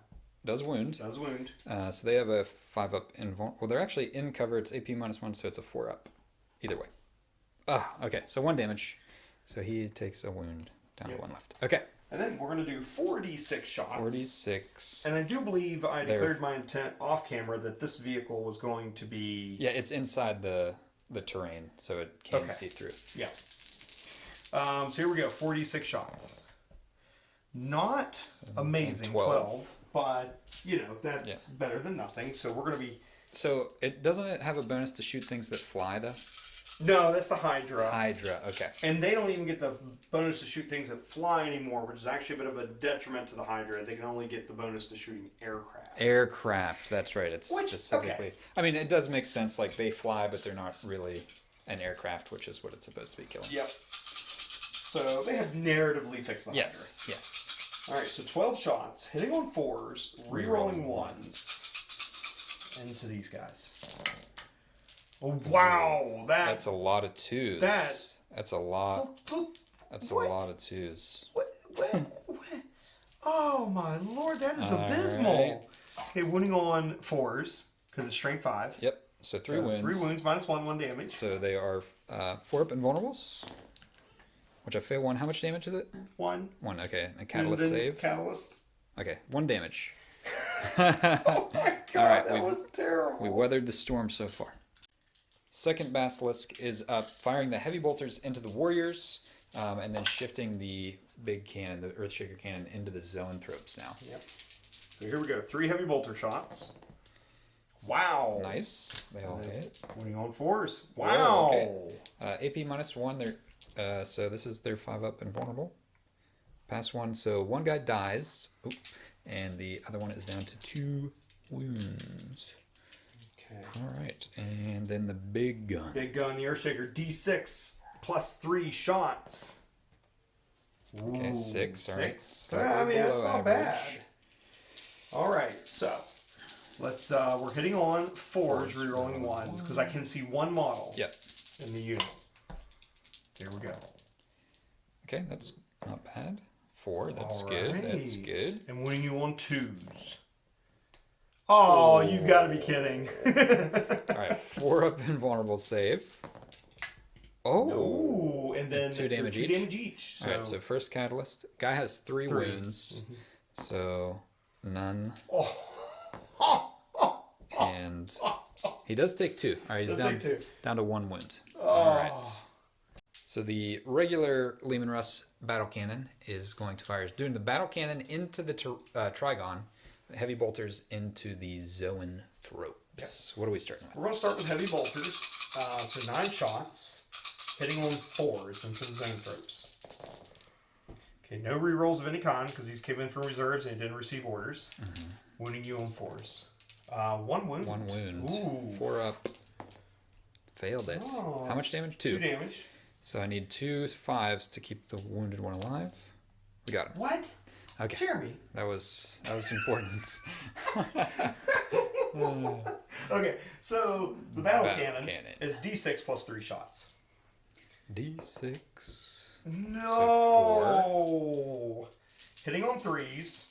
Does wound. Does wound. So they have a 5 up invulnerable. Well, they're actually in cover. It's AP -1, so it's a 4 up. Either way. Okay. So 1 damage. So he takes a wound down to 1 left. Okay. And then we're going to do 4d6 shots. 46. And I do believe I declared my intent off camera that this vehicle was going to be... Yeah, it's inside the terrain, so it can't see through. Yeah. So here we go. 4d6 shots. Not 7, amazing. 10, 12. But, you know, that's better than nothing. So we're going to be... So doesn't it have a bonus to shoot things that fly, though? No, that's the Hydra. Hydra, okay. And they don't even get the bonus to shoot things that fly anymore, which is actually a bit of a detriment to the Hydra. They can only get the bonus to shooting aircraft. Aircraft, that's right. It's specifically... I mean, it does make sense. Like, they fly, but they're not really an aircraft, which is what it's supposed to be killing. Yep. So they have narratively fixed the Hydra. Yes. All right, so 12 shots, hitting on 4s, rerolling 1s into these guys. Oh, wow, that's a lot of 2s. That's a lot. That's what? a lot of 2s. What? Oh my lord, that is abysmal. Right. Okay, winning on 4s because it's strength 5. Yep. So 3 wounds. 3 wounds, -1, 1 damage. So they are 4 up invulnerables, which I fail 1. How much damage is it? 1. 1. Okay. A catalyst And then save. Catalyst. Okay. 1 damage. Oh my god, All right, that was terrible. We weathered the storm so far. Second Basilisk is up, firing the heavy bolters into the warriors, and then shifting the big cannon, the Earthshaker cannon, into the zoanthropes now. Yep. So here we go. 3 heavy bolter shots. Wow. Nice. They all hit. Winning on 4s. Whoa, Wow. okay. AP -1. So this is their 5-up invulnerable. Pass 1. So one guy dies. Oop, and the other one is down to 2 wounds. Okay. All right. And then the big gun. Big gun, the Earthshaker. D6 plus 3 shots. Okay, 6. All right. 6. I mean, that's Below not average. bad. All right, so let's. We're hitting on 4s, rerolling 1s because I can see 1 model. Yep. In the unit. There we go. Okay, that's not bad. 4. That's All good. right. That's good. And winning you on 2s. Oh, you've got to be kidding. All right, 4-up invulnerable save. Oh. Oh, and then 2 damage 2 each. damage each. So. All right, so first catalyst. Guy has 3 wounds, so none. Oh. And he does take 2. All right, he's Does take 2. down to 1 wound. Oh. All right. So the regular Lehman Russ battle cannon is going to fire. Doing the battle cannon into the Trigon, heavy bolters into the zoanthropes. Yep. What are we starting with? We're going to start with heavy bolters. So 9 shots, hitting on 4s into the zoanthropes. Okay, no rerolls of any kind because these came in from reserves and didn't receive orders. Wounding you on 4s. 1 wound. 1 wound. Ooh. 4-up. Failed it. Oh. How much damage? 2. 2 damage. So I need 2 5s to keep the wounded one alive. We got him. What? Okay. Jeremy. That was important. Okay, so the battle Battle cannon is D6 plus 3 shots. D6. No. Hitting on 3s.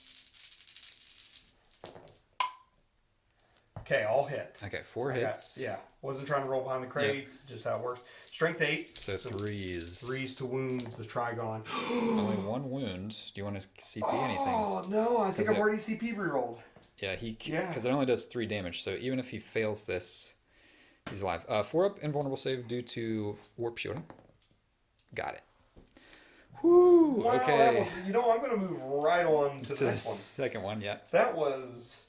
Okay, all hit. Okay, 4 hits. Yeah, wasn't trying to roll behind the crates. Just how it works. Strength 8. So 3s. 3s to wound the Trigon. Only 1 wound. Do you want to CP anything? Oh no, I think I've already CP rerolled. Yeah, Yeah. because it only does 3 damage. So even if he fails this, he's alive. 4-up invulnerable save due to warp shielding. Got it. Whoo. Wow, Okay. that was, I'm going to move right on to the To the next one. second one, yeah. That was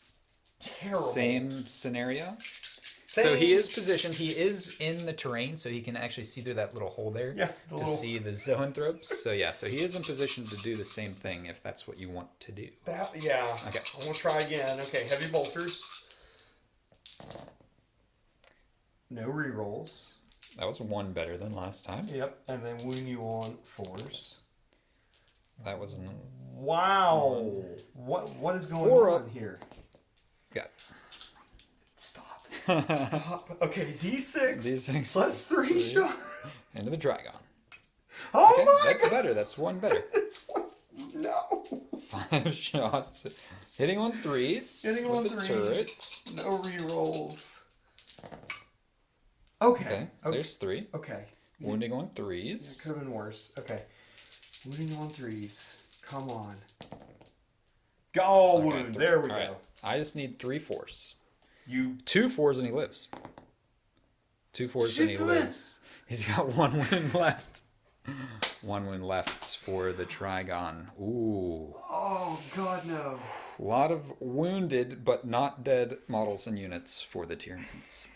terrible. Same scenario. So he is positioned. He is in the terrain, so he can actually see through that little hole there to see the zoanthropes. So yeah, so he is in position to do the same thing if that's what you want to do. Okay. I'm going to try again. Okay, heavy bolters. No rerolls. That was 1 better than last time. Yep, and then wound you on 4s. That was Wow. What is going 4 on up. here? Got it. Stop. Stop. Okay, D6, D6 plus 3 shots. into the Dragon. Oh Okay, my that's god. better. That's 1 better. It's no. 5 shots. Hitting on 3s. Hitting with on the 3s. turrets. No rerolls. Okay. Okay, there's 3. Okay. Wounding on It 3s. could have been worse. Okay. Wounding on 3s. Come on. Go Okay, wound. There we all go. right. I just need 3 4s. You 2 4s and he lives. 2 4s and he Shit, lives. He's got 1 wound left. 1 wound left for the Trigon. Ooh. Oh god no. A lot of wounded but not dead models and units for the Tyranids.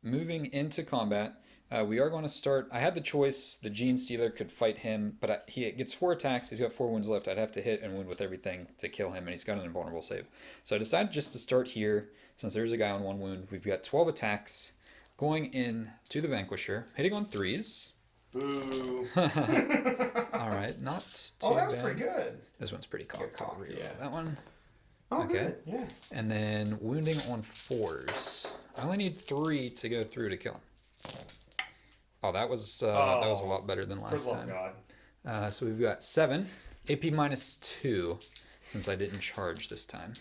Moving into combat, we are going to start. I had the choice. The Gene Stealer could fight him, but he gets 4 attacks. He's got 4 wounds left. I'd have to hit and wound with everything to kill him, and he's got an invulnerable save. So I decided just to start here, since there's a guy on 1 wound. We've got 12 attacks going in to the Vanquisher, hitting on 3s. Boo. All right, not too Oh, that was bad. pretty good. This one's pretty cocked. cocked, Reroll yeah. that one. Oh, Okay. good. Yeah. And then wounding on 4s. I only need 3 to go through to kill him. Oh, that was a lot better than For last the love of time. God. So we've got 7, AP -2, since I didn't charge this time.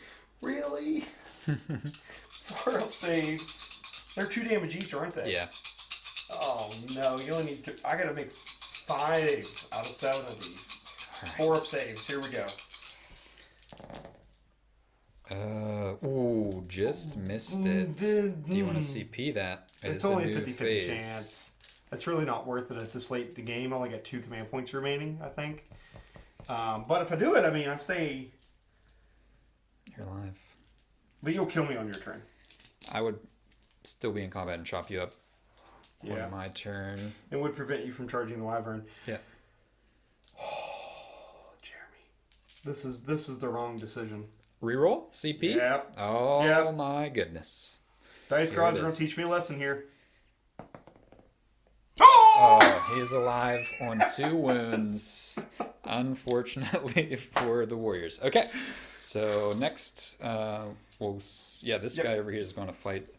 Really? 4 up saves. They're 2 damage each, aren't they? Yeah. Oh no, you only need I gotta make 5 out of 7 of these. 4 up saves. Here we go. Ooh, just missed it. Do you want to CP that? It's only a 50-50 chance. That's really not worth it at this late in the game. I only got 2 command points remaining, I think. But if I do it, I mean, I stay... You're alive. But you'll kill me on your turn. I would still be in combat and chop you up on my turn. It would prevent you from charging the wyvern. Yeah. Oh, Jeremy. This is the wrong decision. Reroll? CP? Yep. Oh, yep. My goodness. Dice gods are going to teach me a lesson here. Oh, he is alive on 2 wounds, unfortunately for the Warriors. Okay, so next, this guy over here is going to fight.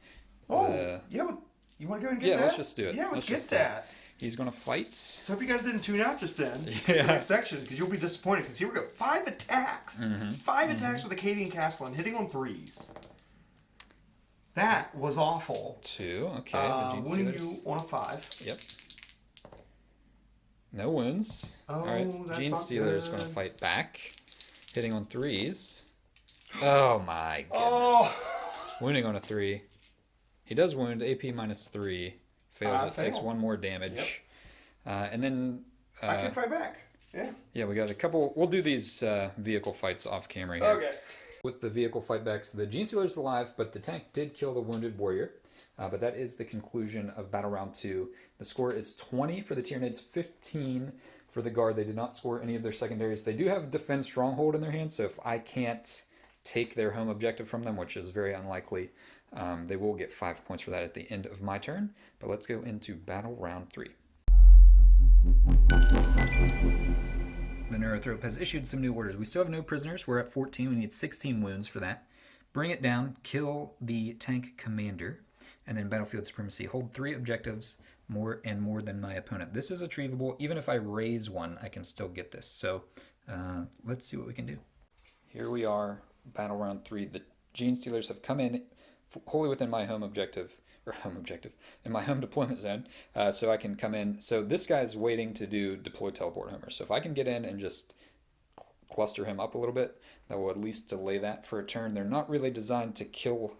Yeah, but you want to go and get that? Yeah, let's just do it. Yeah, let's get that. He's going to fight. So hope you guys didn't tune out just then. The next section, because you'll be disappointed. Because here we go. 5 attacks. 5 attacks with the Cadian Castle and hitting on 3s. That was awful. 2, okay. Wounding you on a 5. Yep. No wounds. Oh, all right. that's Gene not Stealer is good. going to fight back, hitting on 3s. Oh my goodness. Oh. Wounding on a 3. He does wound. AP -3. Fails it. Takes 1 more damage. Yep. And then... I can fight back. Yeah. Yeah, we got a couple... We'll do these vehicle fights off camera here. Okay. With the vehicle fightbacks, the Gene Stealer's alive, but the tank did kill the wounded warrior. But that is the conclusion of Battle Round 2. The score is 20 for the Tyranids, 15 for the Guard. They did not score any of their secondaries. They do have Defend Stronghold in their hands, so if I can't take their home objective from them, which is very unlikely, they will get 5 points for that at the end of my turn. But let's go into Battle Round 3. The Neurothrope has issued some new orders. We still have no prisoners. We're at 14. We need 16 wounds for that. Bring it down. Kill the tank commander. And then Battlefield Supremacy. Hold 3 objectives more than my opponent. This is achievable. Even if I raise 1, I can still get this. So let's see what we can do. Here we are, Battle Round 3. The Gene Stealers have come in wholly within my home objective, in my home deployment zone, so I can come in. So this guy's waiting to do deploy teleport homer. So if I can get in and just cluster him up a little bit, that will at least delay that for a turn. They're not really designed to kill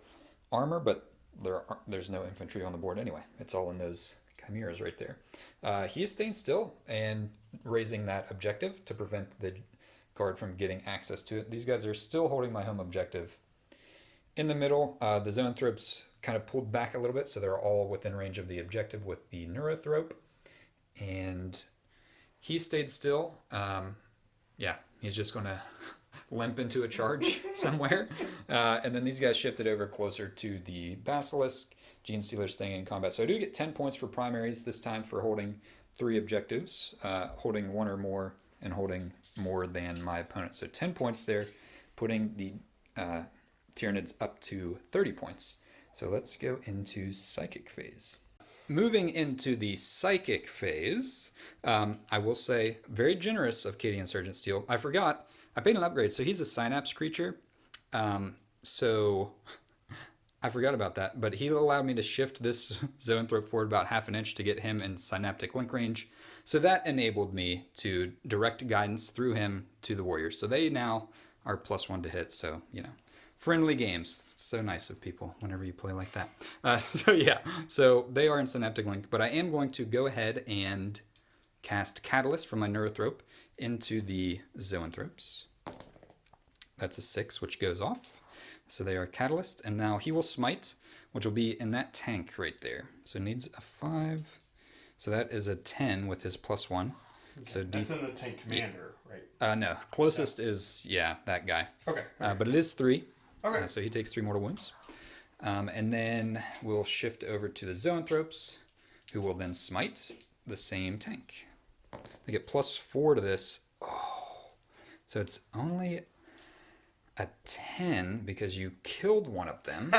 armor, but there's no infantry on the board anyway. It's all in those chimeras right there. He is staying still and raising that objective to prevent the Guard from getting access to it. These guys are still holding my home objective. In the middle, the Zoanthropes kind of pulled back a little bit, so they're all within range of the objective with the Neurothrope. And he stayed still. He's just going to limp into a charge somewhere. And then these guys shifted over closer to the Basilisk. Gene Stealer staying in combat. So I do get 10 points for primaries this time for holding 3 objectives, holding 1 or more, and holding more than my opponent. So 10 points there, putting the Tyranids up to 30 points. So let's go into Psychic phase. Moving into the Psychic phase, I will say very generous of Cadian Sergeant Steel. I forgot, I paid an upgrade, so he's a Synapse creature. So I forgot about that, but he allowed me to shift this Zoanthrope forward about half an inch to get him in Synaptic Link range. So that enabled me to direct guidance through him to the Warriors. So they now are +1 to hit, so, you know. Friendly games. It's so nice of people whenever you play like that. So they are in Synaptic Link, but I am going to go ahead and cast Catalyst from my Neurothrope into the Zoanthropes. That's a 6, which goes off. So they are Catalyst, and now he will Smite, which will be in that tank right there. So it needs a 5. So that is a 10 with his +1. Okay. So that's in the tank commander, right? No. Closest is, that guy. Okay. But it is 3. Okay. So he takes 3 mortal wounds. And then we'll shift over to the Zoanthropes, who will then smite the same tank. They get +4 to this. Oh. So it's only a 10 because you killed one of them.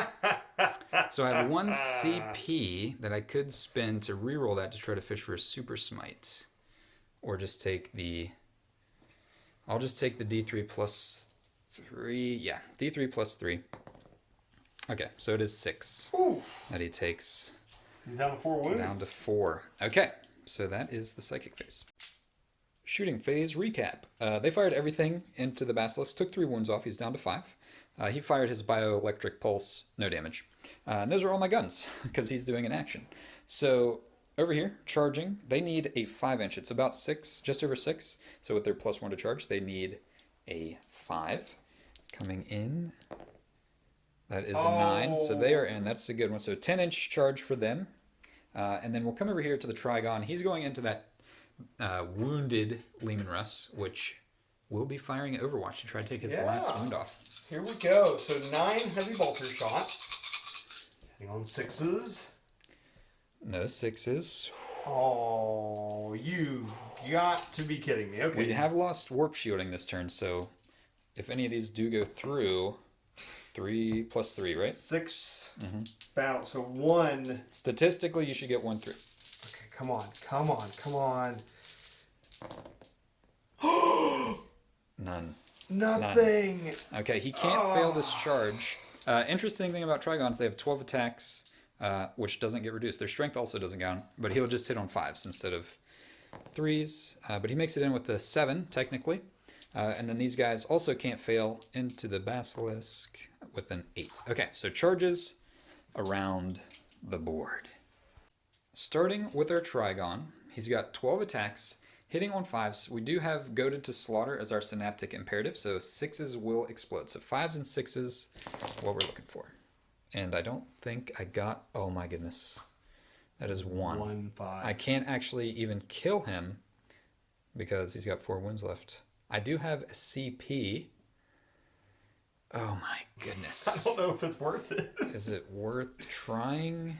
So I have 1 CP that I could spend to reroll that to try to fish for a super smite. Or just take the... I'll just take the D3 +3. Yeah, D3 +3. Okay, so it is 6 that he takes. He's down to 4 wounds. Down to 4. Okay, so that is the Psychic phase. Shooting phase recap. They fired everything into the Basilisk, took 3 wounds off. He's down to 5. He fired his bioelectric pulse, no damage. And those are all my guns, because he's doing an action. So over here, charging, they need a 5-inch. It's about 6, just over 6. So with their +1 to charge, they need a 5. Coming in, that is a 9. So they are in. That's a good one. So 10-inch charge for them. And then we'll come over here to the Trigon. He's going into that wounded Leman Russ, which will be firing Overwatch to try to take his last wound off. Here we go. So 9 heavy bolter shots. Heading on 6s. No 6s. Oh, you got to be kidding me. Okay. We have lost warp shielding this turn, so if any of these do go through, 3 + 3, right? 6 battle. So 1. Statistically, you should get 1 through. Okay, come on, come on, come on. None. Nothing. None. Okay, he can't fail this charge. Interesting thing about Trigons, they have 12 attacks, which doesn't get reduced. Their strength also doesn't go down, but he'll just hit on 5s instead of 3s. But he makes it in with a 7, technically. And then these guys also can't fail into the Basilisk with an 8. Okay, so charges around the board. Starting with our Trigon, he's got 12 attacks, hitting on 5s. We do have Goaded to Slaughter as our synaptic imperative, so 6s will explode. So 5s and 6s, what we're looking for. And I don't think I got, oh my goodness, that is 1. 1, 5. I can't actually even kill him because he's got 4 wounds left. I do have a CP. Oh my goodness. I don't know if it's worth it. Is it worth trying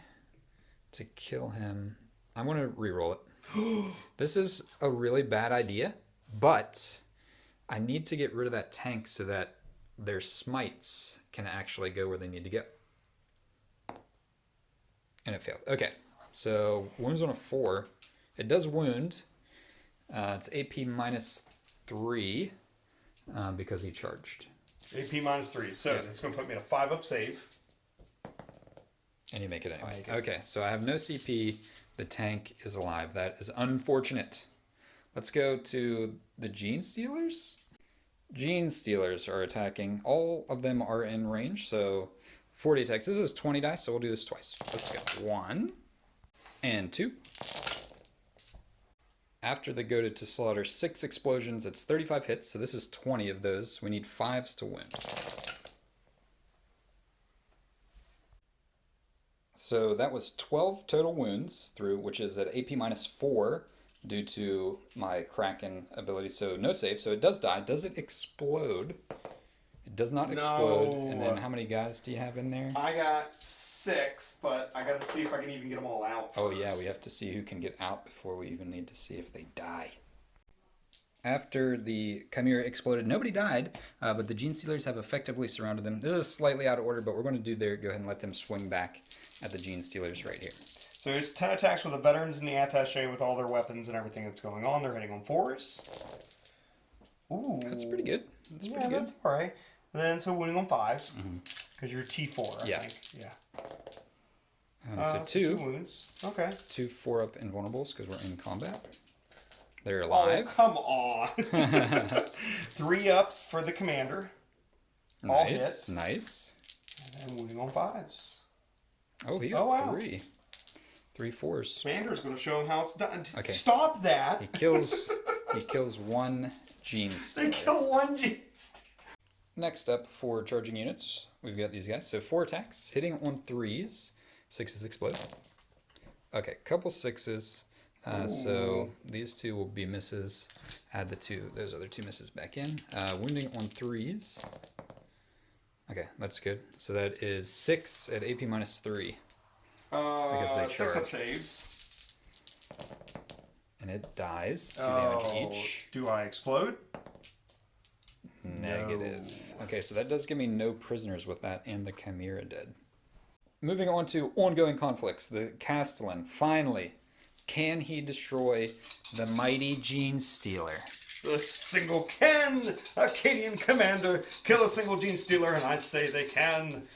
to kill him? I'm going to reroll it. This is a really bad idea, but I need to get rid of that tank so that their smites can actually go where they need to go. And it failed. Okay, so wounds on a 4. It does wound. It's AP -3 because he charged. AP -3. So that's going to put me at a 5-up save. And you make it anyway. Okay, so I have no CP. The tank is alive. That is unfortunate. Let's go to the Gene Stealers. Gene Stealers are attacking. All of them are in range, so 40 attacks. This is 20 dice, so we'll do this twice. Let's go. 1 and 2. After the Goaded to Slaughter, 6 explosions. It's 35 hits, so this is 20 of those. We need 5s to win. So that was 12 total wounds through, which is at AP -4 due to my Kraken ability. So no save. So it does die. Does it explode? It does not explode. And then how many guys do you have in there? I got 6, but I got to see if I can even get them all out first. Oh yeah, we have to see who can get out before we even need to see if they die. After the Chimera exploded, nobody died, but the Gene Stealers have effectively surrounded them. This is slightly out of order, but we're going to go ahead and let them swing back at the Gene Stealers right here. So there's 10 attacks with the veterans and the attaché with all their weapons and everything that's going on. They're heading on 4s. Ooh. That's pretty good. That's pretty good. That's all right. And then so winning on 5s, because you're T4, I think. Yeah. So 2 wounds. Okay. 2 4-up invulnerables because we're in combat. They're alive. Oh, come on. 3 ups for the commander. All hit. Nice. And then winning on 5s. Oh, he got 3. 3 4s. Commander's going to show him how it's done. Okay. Stop that. He kills 1 Gene Stealer. They kill 1 Gene Stealer. Next up for charging units, we've got these guys. So 4 attacks, hitting on 3s. 6s explode. Okay, couple 6s. So these 2 will be misses. Add those other 2 misses back in. Wounding on 3s. Okay, that's good. So that is 6 at AP -3. Because they 6-up charge. saves. And it dies. 2 damage each. Do I explode? Negative. No. Okay, so that does give me no prisoners with that and the Chimera dead. Moving on to ongoing conflicts. The Castellan, finally. Can he destroy the mighty Gene Stealer? The single can a Cadian commander kill a single Gene Stealer, and I say they can.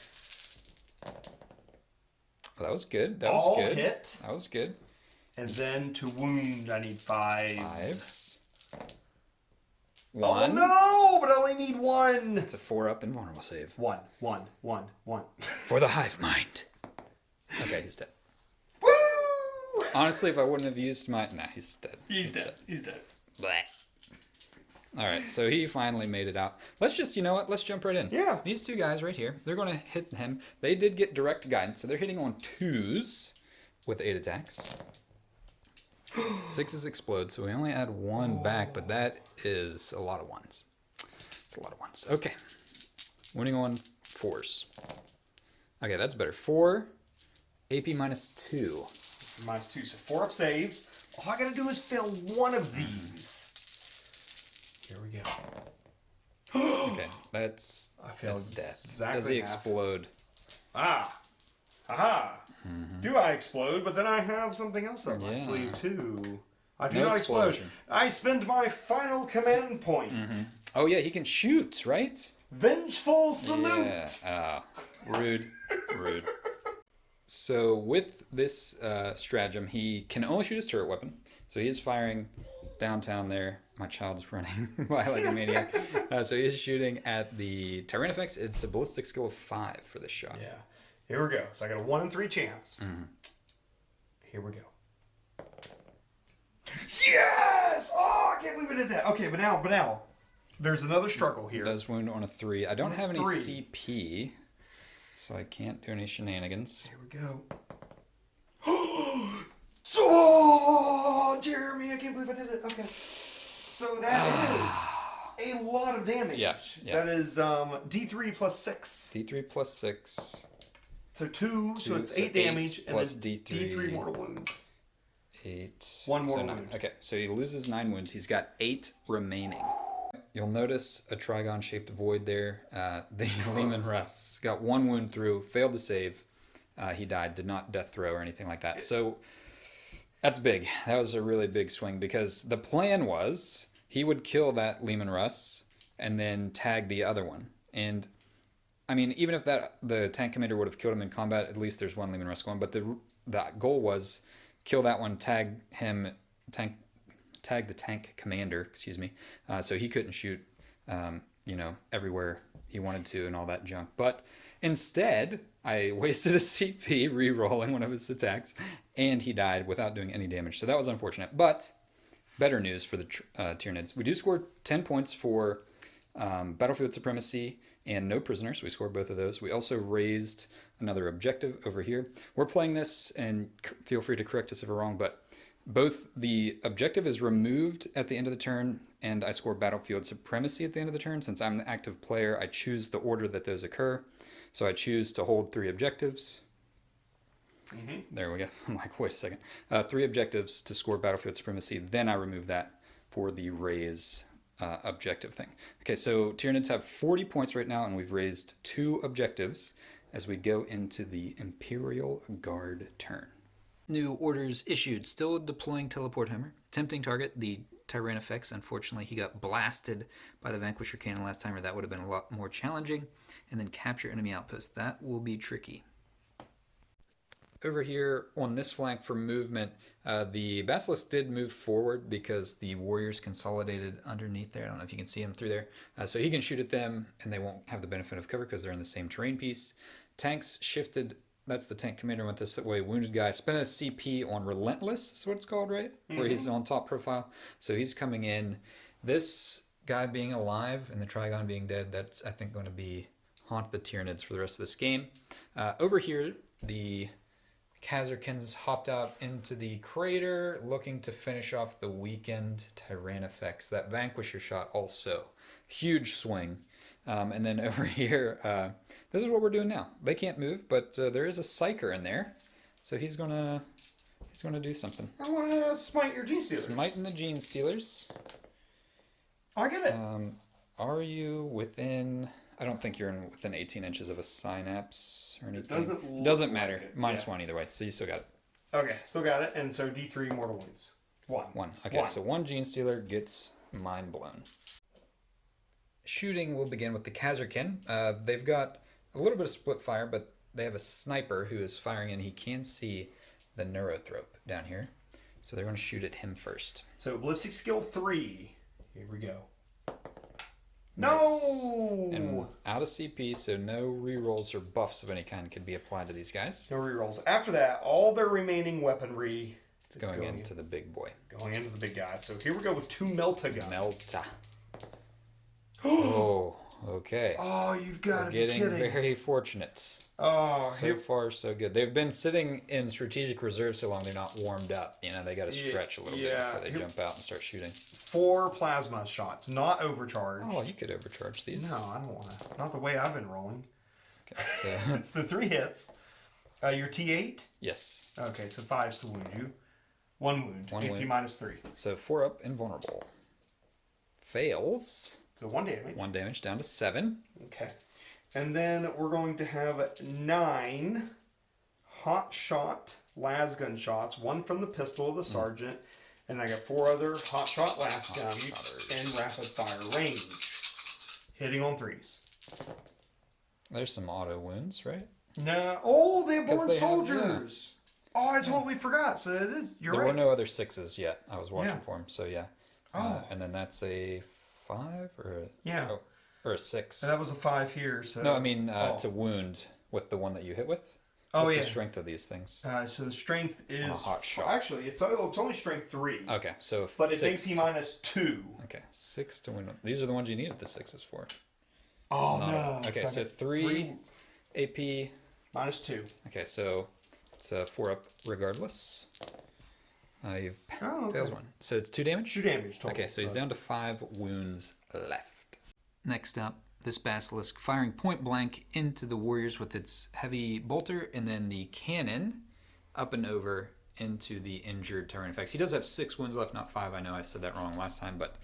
Well, that was good. That All was good. hit. That was good. And then to wound, I need 5. 5s. 1. Oh no! But I only need 1. It's a 4-up invulnerable save. 1. For the hive mind. Okay, he's dead. Woo! Honestly, if I wouldn't have used my... Nah, he's dead. He's dead. He's dead. Blech. Alright, so he finally made it out. Let's just, you know what? Let's jump right in. Yeah. These two guys right here, they're going to hit him. They did get direct guidance, so they're hitting on 2s with 8 attacks. 6s explode, so we only add 1 back, but that is a lot of 1s. It's a lot of 1s. Okay. Winning on 4s. Okay, that's better. 4, AP minus 2. Minus 2, so 4-up saves. All I gotta do is fail one of these. Here we go. Okay, that's death. Exactly Does he half. explode? Ah. Aha. Do I explode? But then I have something else up my Yeah. sleeve too. I do No not explode. explosion. I spend my final command point. Oh yeah, he can shoot, right? Vengeful salute. Yeah. Rude. Rude. So with this stratagem, he can only shoot his turret weapon. So he is firing downtown there. My child is running by like a maniac. So he is shooting at the Tyranids. It's a ballistic skill of 5 for this shot. Yeah. Here we go. So I got a 1 in 3 chance. Here we go. Yes! Oh, I can't believe I did that. Okay, but now, there's another struggle here. It does wound on a 3. I don't have any 3. CP, so I can't do any shenanigans. Here we go. Oh, Jeremy, I can't believe I did it. Okay. So that is a lot of damage. Yeah. That is D3 plus 6. D3 plus 6. So 2, so it's 8 damage. And plus then D3 mortal wounds. 8. 1 more so 9. wound. Okay, so he loses 9 wounds. He's got 8 remaining. You'll notice a trigon-shaped void there. The Lehman Russ got 1 wound through, failed to save. He died, did not death throw or anything like that. So that's big. That was a really big swing because the plan was he would kill that Lehman Russ and then tag the other one. And I mean, even if the tank commander would have killed him in combat, at least there's 1 Lehman Russ going. But the goal was kill that one, tag the tank commander, excuse me, so he couldn't shoot, everywhere he wanted to and all that junk. But instead, I wasted a CP re-rolling one of his attacks, and he died without doing any damage. So that was unfortunate. But better news for the Tyranids. We do score 10 points for battlefield supremacy and no prisoners. We scored both of those. We also raised another objective over here. We're playing this, and feel free to correct us if we're wrong, but both the objective is removed at the end of the turn, and I score battlefield supremacy at the end of the turn. Since I'm the active player, I choose the order that those occur. So I choose to hold 3 objectives. There we go. I'm like, wait a second. 3 objectives to score battlefield supremacy. Then I remove that for the raise objective thing. Okay, so Tyranids have 40 points right now, and we've raised 2 objectives as we go into the Imperial Guard turn. New orders issued. Still deploying teleport hammer. Tempting target, the Tyranids. Unfortunately, he got blasted by the Vanquisher cannon last time, or that would have been a lot more challenging. And then capture enemy outpost. That will be tricky. Over here on this flank for movement, the Basilisk did move forward because the warriors consolidated underneath there. I don't know if you can see them through there. So he can shoot at them, and they won't have the benefit of cover because they're in the same terrain piece. Tanks shifted. That's the tank commander went this way. Wounded guy spent a CP on Relentless, is what it's called, right? Where he's on top profile. So he's coming in. This guy being alive and the Trigon being dead, that's, I think, going to be haunt the Tyranids for the rest of this game. Over here, the Khazarkins hopped out into the crater, looking to finish off the weakened Tyranids. That Vanquisher shot also. Huge swing. And then over here, this is what we're doing now. They can't move, but there is a Psyker in there, so he's gonna do something. I want to smite your Gene Stealers. Smiting the Gene Stealers. I get it. Are you within? I don't think you're within 18 inches of a synapse or anything. Doesn't matter. Like it. Minus 1 either way, so you still got it. Okay, still got it. And so D3 mortal wounds. 1. Okay, so 1 Gene Stealer gets mind blown. Shooting will begin with the Khazarkin. They've got a little bit of split fire, but they have a sniper who is firing, and he can see the Neurothrope down here. So they're going to shoot at him first. So ballistic skill 3. Here we go. No! And out of CP, so no rerolls or buffs of any kind can be applied to these guys. No rerolls. After that, all their remaining weaponry is Going into the big boy. Going into the big guy. So here we go with 2 Melta guns. Melta. Oh, okay. Oh, you've got to be Getting kidding. very fortunate. Oh, So far, so good. They've been sitting in strategic reserve so long they're not warmed up. You know, they got to stretch a little bit before they jump out and start shooting. 4 plasma shots, not overcharged. Oh, you could overcharge these. No, I don't want to. Not the way I've been rolling. Okay, so It's the 3 hits. Your T8? yes. Okay, so 5's to wound you. 1 wound. One AP wound. minus 3. So 4 up, invulnerable. Fails. So 1 damage. 1 damage down to 7. Okay. And then we're going to have 9 hot shot lasgun shots. 1 from the pistol of the sergeant. And I got 4 other hot shot lasguns in rapid fire range. Hitting on 3s. There's some auto wounds, right? No. Oh, they have 'Cause born they have- soldiers. Oh, I totally forgot. So it is. You're There right. were no other 6s yet. I was watching Yeah. for them, so yeah. Oh. And then that's a 5 or a, Yeah. or a 6. And that was a 5 here. So No, I mean to wound with the one that you hit with. Oh, What's yeah. the strength of these things? So the strength is a hot shot. Actually, it's only strength 3. Okay, so But it's 6 AP minus 2. Okay, 6 to win. These are the ones you needed the 6s for. Oh Not no. a- Okay, so I got 3 AP. minus 2. Okay, so it's a 4 up regardless. You Oh, okay. fails 1. So it's 2 damage? 2 damage total. Okay, so he's down to 5 wounds left. Next up, this basilisk firing point blank into the warriors with its heavy bolter, and then the cannon up and over into the injured Tyranid effects. He does have 6 wounds left, not 5. I know I said that wrong last time, but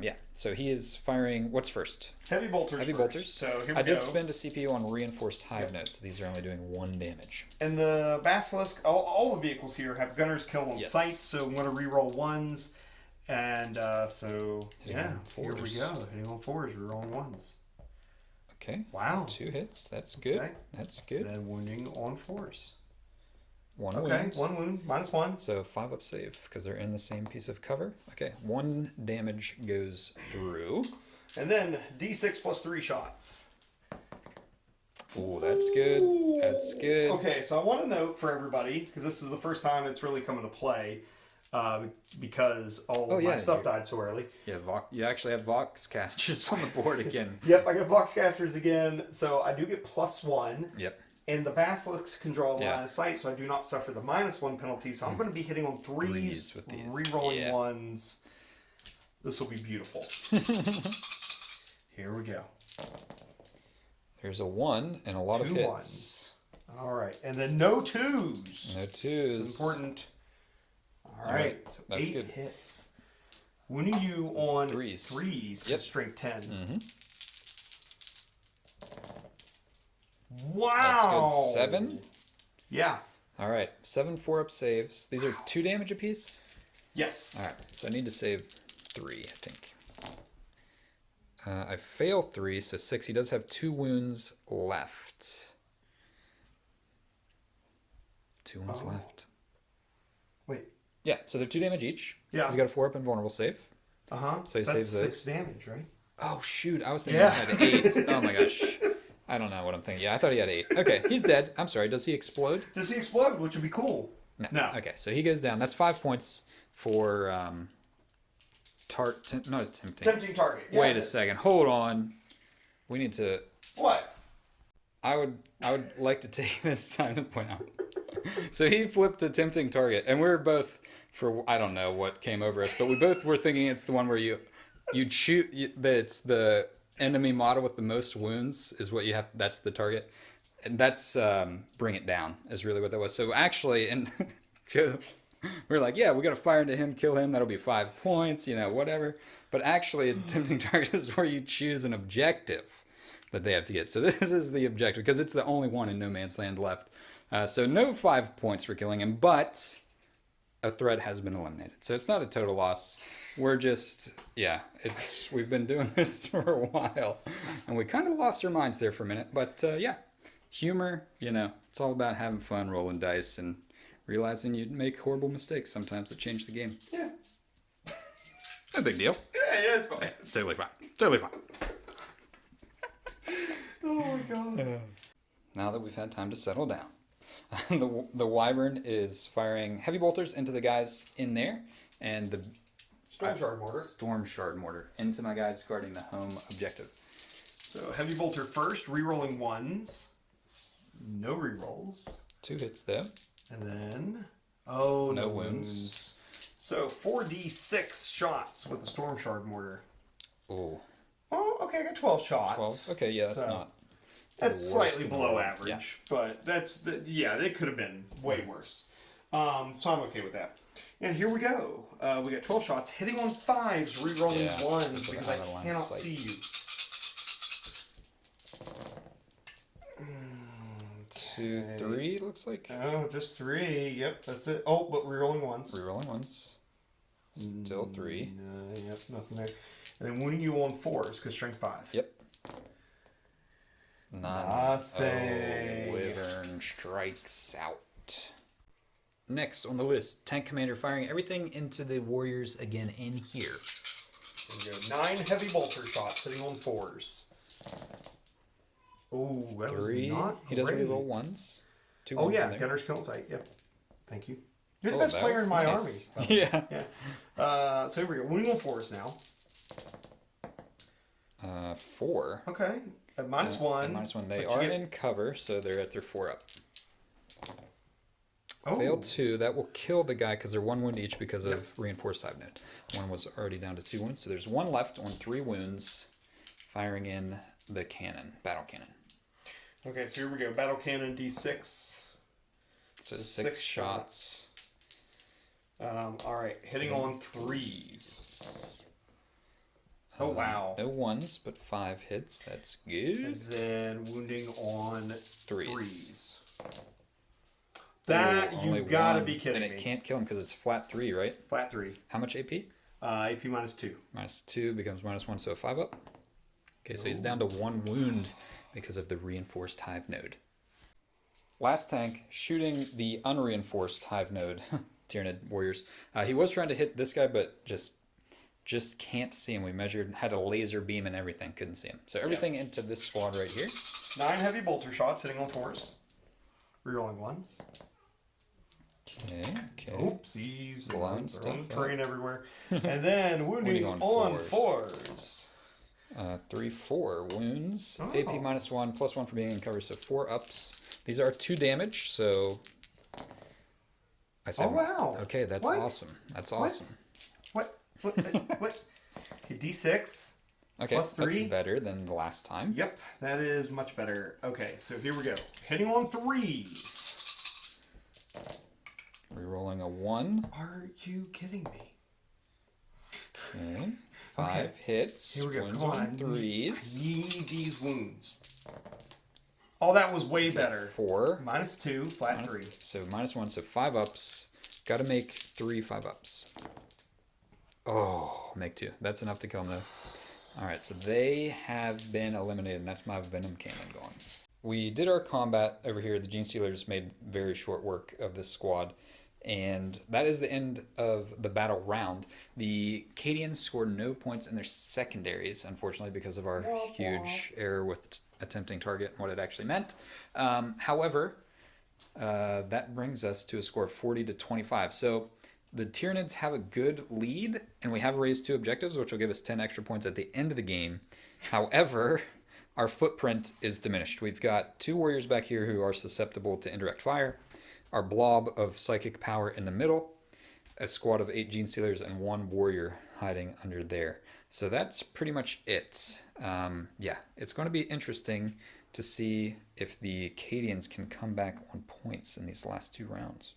yeah. So he is firing. What's first? Heavy bolters. Heavy first. bolters. So here we I go. did spend a CPU on reinforced hive notes. These are only doing 1 damage. And the basilisk, all the vehicles here have gunners kill on Yes. sight, so I'm going to reroll 1s. And so, Hitting yeah, on here we 4s. go. Hitting on 4s, rerolling 1s. Okay. Wow. 2 hits. That's good. Okay. That's And good. then wounding on 4s. 1 Okay, wound. 1 wound, minus 1. So 5 up save because they're in the same piece of cover. Okay, 1 damage goes through. And then D6 plus 3 shots. Oh, that's good. That's good. Okay, so I want to note for everybody, because this is the first time it's really come into play, because all of my stuff died so early. Yeah, you actually have Vox casters on the board again. Yep, I got Boxcasters again, so I do get +1. Yep. And the basilisks can draw a Yeah. line of sight, so I do not suffer the -1 penalty. So I'm going to be hitting on 3s, Threes with these. re-rolling Yeah. 1s. This will be beautiful. Here we go. There's a 1 and a lot 2 of hits. 1s. All right, and then no 2s. No 2s. It's important. All All right, right, so that's 8 good. hits. Winning you on 3s. 3s, Yep. strength 10. Mm-hmm. Wow. That's good. 7. Yeah. All right, 7 4-up saves. These are 2 damage apiece. Yes. All right, so I need to save 3, I think. I fail 3, so 6. He does have 2 wounds left. 2 wounds left. Wait. Yeah, so they're 2 damage each. Yeah. He's got a 4-up and vulnerable save. So he that's saves those. 6 damage, right? Oh, shoot. I was thinking Yeah. he had 8. Oh, my gosh. I don't know what I'm thinking. Yeah, I thought he had 8. Okay, he's dead. I'm sorry. Does he explode? Does he explode, which would be cool? No. Okay, so he goes down. That's 5 points for tempting. Tempting target. Yeah, Wait a second. Hold on. We need to. What? I would like to take this time to point out. So he flipped a tempting target, and we were both I don't know what came over us, but we both were thinking it's the one where you shoot that it's the enemy model with the most wounds is what you have. That's the target, and that's bring it down is really what that was. So actually, and we're like, yeah, we got to fire into him, kill him. That'll be 5 points, whatever. But actually, a tempting target is where you choose an objective that they have to get. So this is the objective because it's the only one in No Man's Land left. So no 5 points for killing him, but a threat has been eliminated. So it's not a total loss. We're just, we've been doing this for a while, and we kind of lost our minds there for a minute. But yeah, humor, it's all about having fun, rolling dice, and realizing you'd make horrible mistakes sometimes that change the game. Yeah. No big deal. Yeah, it's fine. It's totally fine. Totally fine. god. Now that we've had time to settle down. The Wyvern is firing heavy bolters into the guys in there, and the Storm Shard Mortar. Storm Shard Mortar into my guys guarding the home objective. So heavy bolter first, rerolling ones. No rerolls. 2 hits though. And then no No wounds. So 4d6 shots with the Storm Shard Mortar. Oh. Oh, okay, I got 12 shots. 12. Okay, yeah, that's not. That's the worst slightly in the below world. average, Yeah. but it could have been way worse. So I'm okay with that. And here we go. We got 12 shots, hitting on 5s, rerolling Yeah, 1s that's because out of line I of cannot sight. see you. 2, 3 looks like. Oh, just 3. Yep, that's it. Oh, but rerolling 1s. Rerolling once. Still 3. Yep, nothing there. And then wounding you on 4s because strength 5. Yep. None. Nothing. Oh, Wyvern strikes out. Next on the list, Tank Commander firing everything into the warriors again in here. There we go. 9 heavy bolter shots hitting on 4s. Oh, that 3. was not He doesn't great. reroll ones. 2 Oh ones yeah, in there. Gunner's Kill Sight. Yep. Thank you. You're the Oh, best that player was in my nice. army. Yeah. Yeah. So here we go. Wounding on 4s now. 4. Okay. At -1. At -1. They but you are get- in cover, so they're at their 4 up. Oh. Failed 2. That will kill the guy because they're 1 wound each because of reinforced hive node. 1 was already down to 2 wounds, so there's 1 left on 3 wounds, firing in the cannon, battle cannon. Okay, so here we go. Battle Cannon D6. So So 6 6 shots. All right, hitting on 3s. Oh wow. No ones, but 5 hits. That's And good. then wounding on 3s. 3s. That Only you've got to 1, be kidding and it me. can't kill him because it's flat 3, right? Flat 3. How much AP? AP -2. -2 becomes -1, so a 5 up. Okay, so he's down to 1 wound because of the reinforced hive node. Last tank, shooting the unreinforced hive node, Tyranid warriors. He was trying to hit this guy, but just can't see him. We measured, had a laser beam and everything, couldn't see him. So everything into this squad right here. 9 heavy bolter shots hitting on 4s. Rerolling 1s. Okay. Oopsies. Blowing Throwing stuff terrain everywhere. And then wounding Wounding on on 4s. 3, 4 wounds. Oh. AP -1, +1 for being in cover, so 4 ups. These are 2 damage, so I said, Oh, wow. Okay, that's What? awesome. That's awesome. What? What? Okay, D6. Okay, Plus 3? that's better than the last time. Yep, that is much better. Okay, so here we go. Hitting on 3s. Rerolling a 1. Are you kidding me? Okay. 5 hits. Here we go. Wounds Come on. I on 3s. need these wounds. Oh, that was way better. 4. -2, flat 3. So -1, so 5 ups. Got to make 3 5 ups. Oh, make 2. That's enough to kill them, though. All right, so they have been eliminated, and that's my Venom Cannon gone. We did our combat over here. The Gene Stealers made very short work of this squad, and that is the end of the battle round. The Cadians scored no points in their secondaries, unfortunately, because of our huge error with attempting target and what it actually meant. However, that brings us to a score of 40-25. So the Tyranids have a good lead, and we have raised 2 objectives, which will give us 10 extra points at the end of the game. However, our footprint is diminished. We've got 2 warriors back here who are susceptible to indirect fire, our blob of psychic power in the middle, a squad of 8 Gene Stealers, and 1 warrior hiding under there. So that's pretty much it. Yeah, it's going to be interesting to see if the Cadians can come back on points in these last 2 rounds.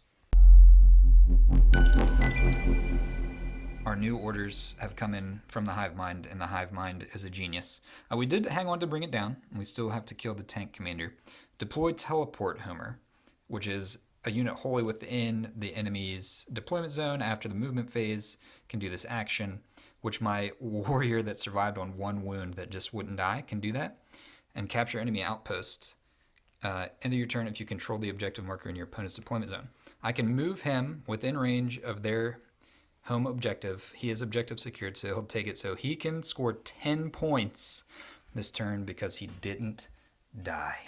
Our new orders have come in from the Hive Mind, and the Hive Mind is a genius. We did hang on to bring it down, and we still have to kill the tank commander. Deploy Teleport Homer, which is a unit wholly within the enemy's deployment zone after the movement phase, can do this action, which my warrior that survived on 1 wound that just wouldn't die can do that. And capture enemy outpost. End of your turn if you control the objective marker in your opponent's deployment zone. I can move him within range of their home objective. He is objective secured, so he'll take it. So he can score 10 points this turn because he didn't die.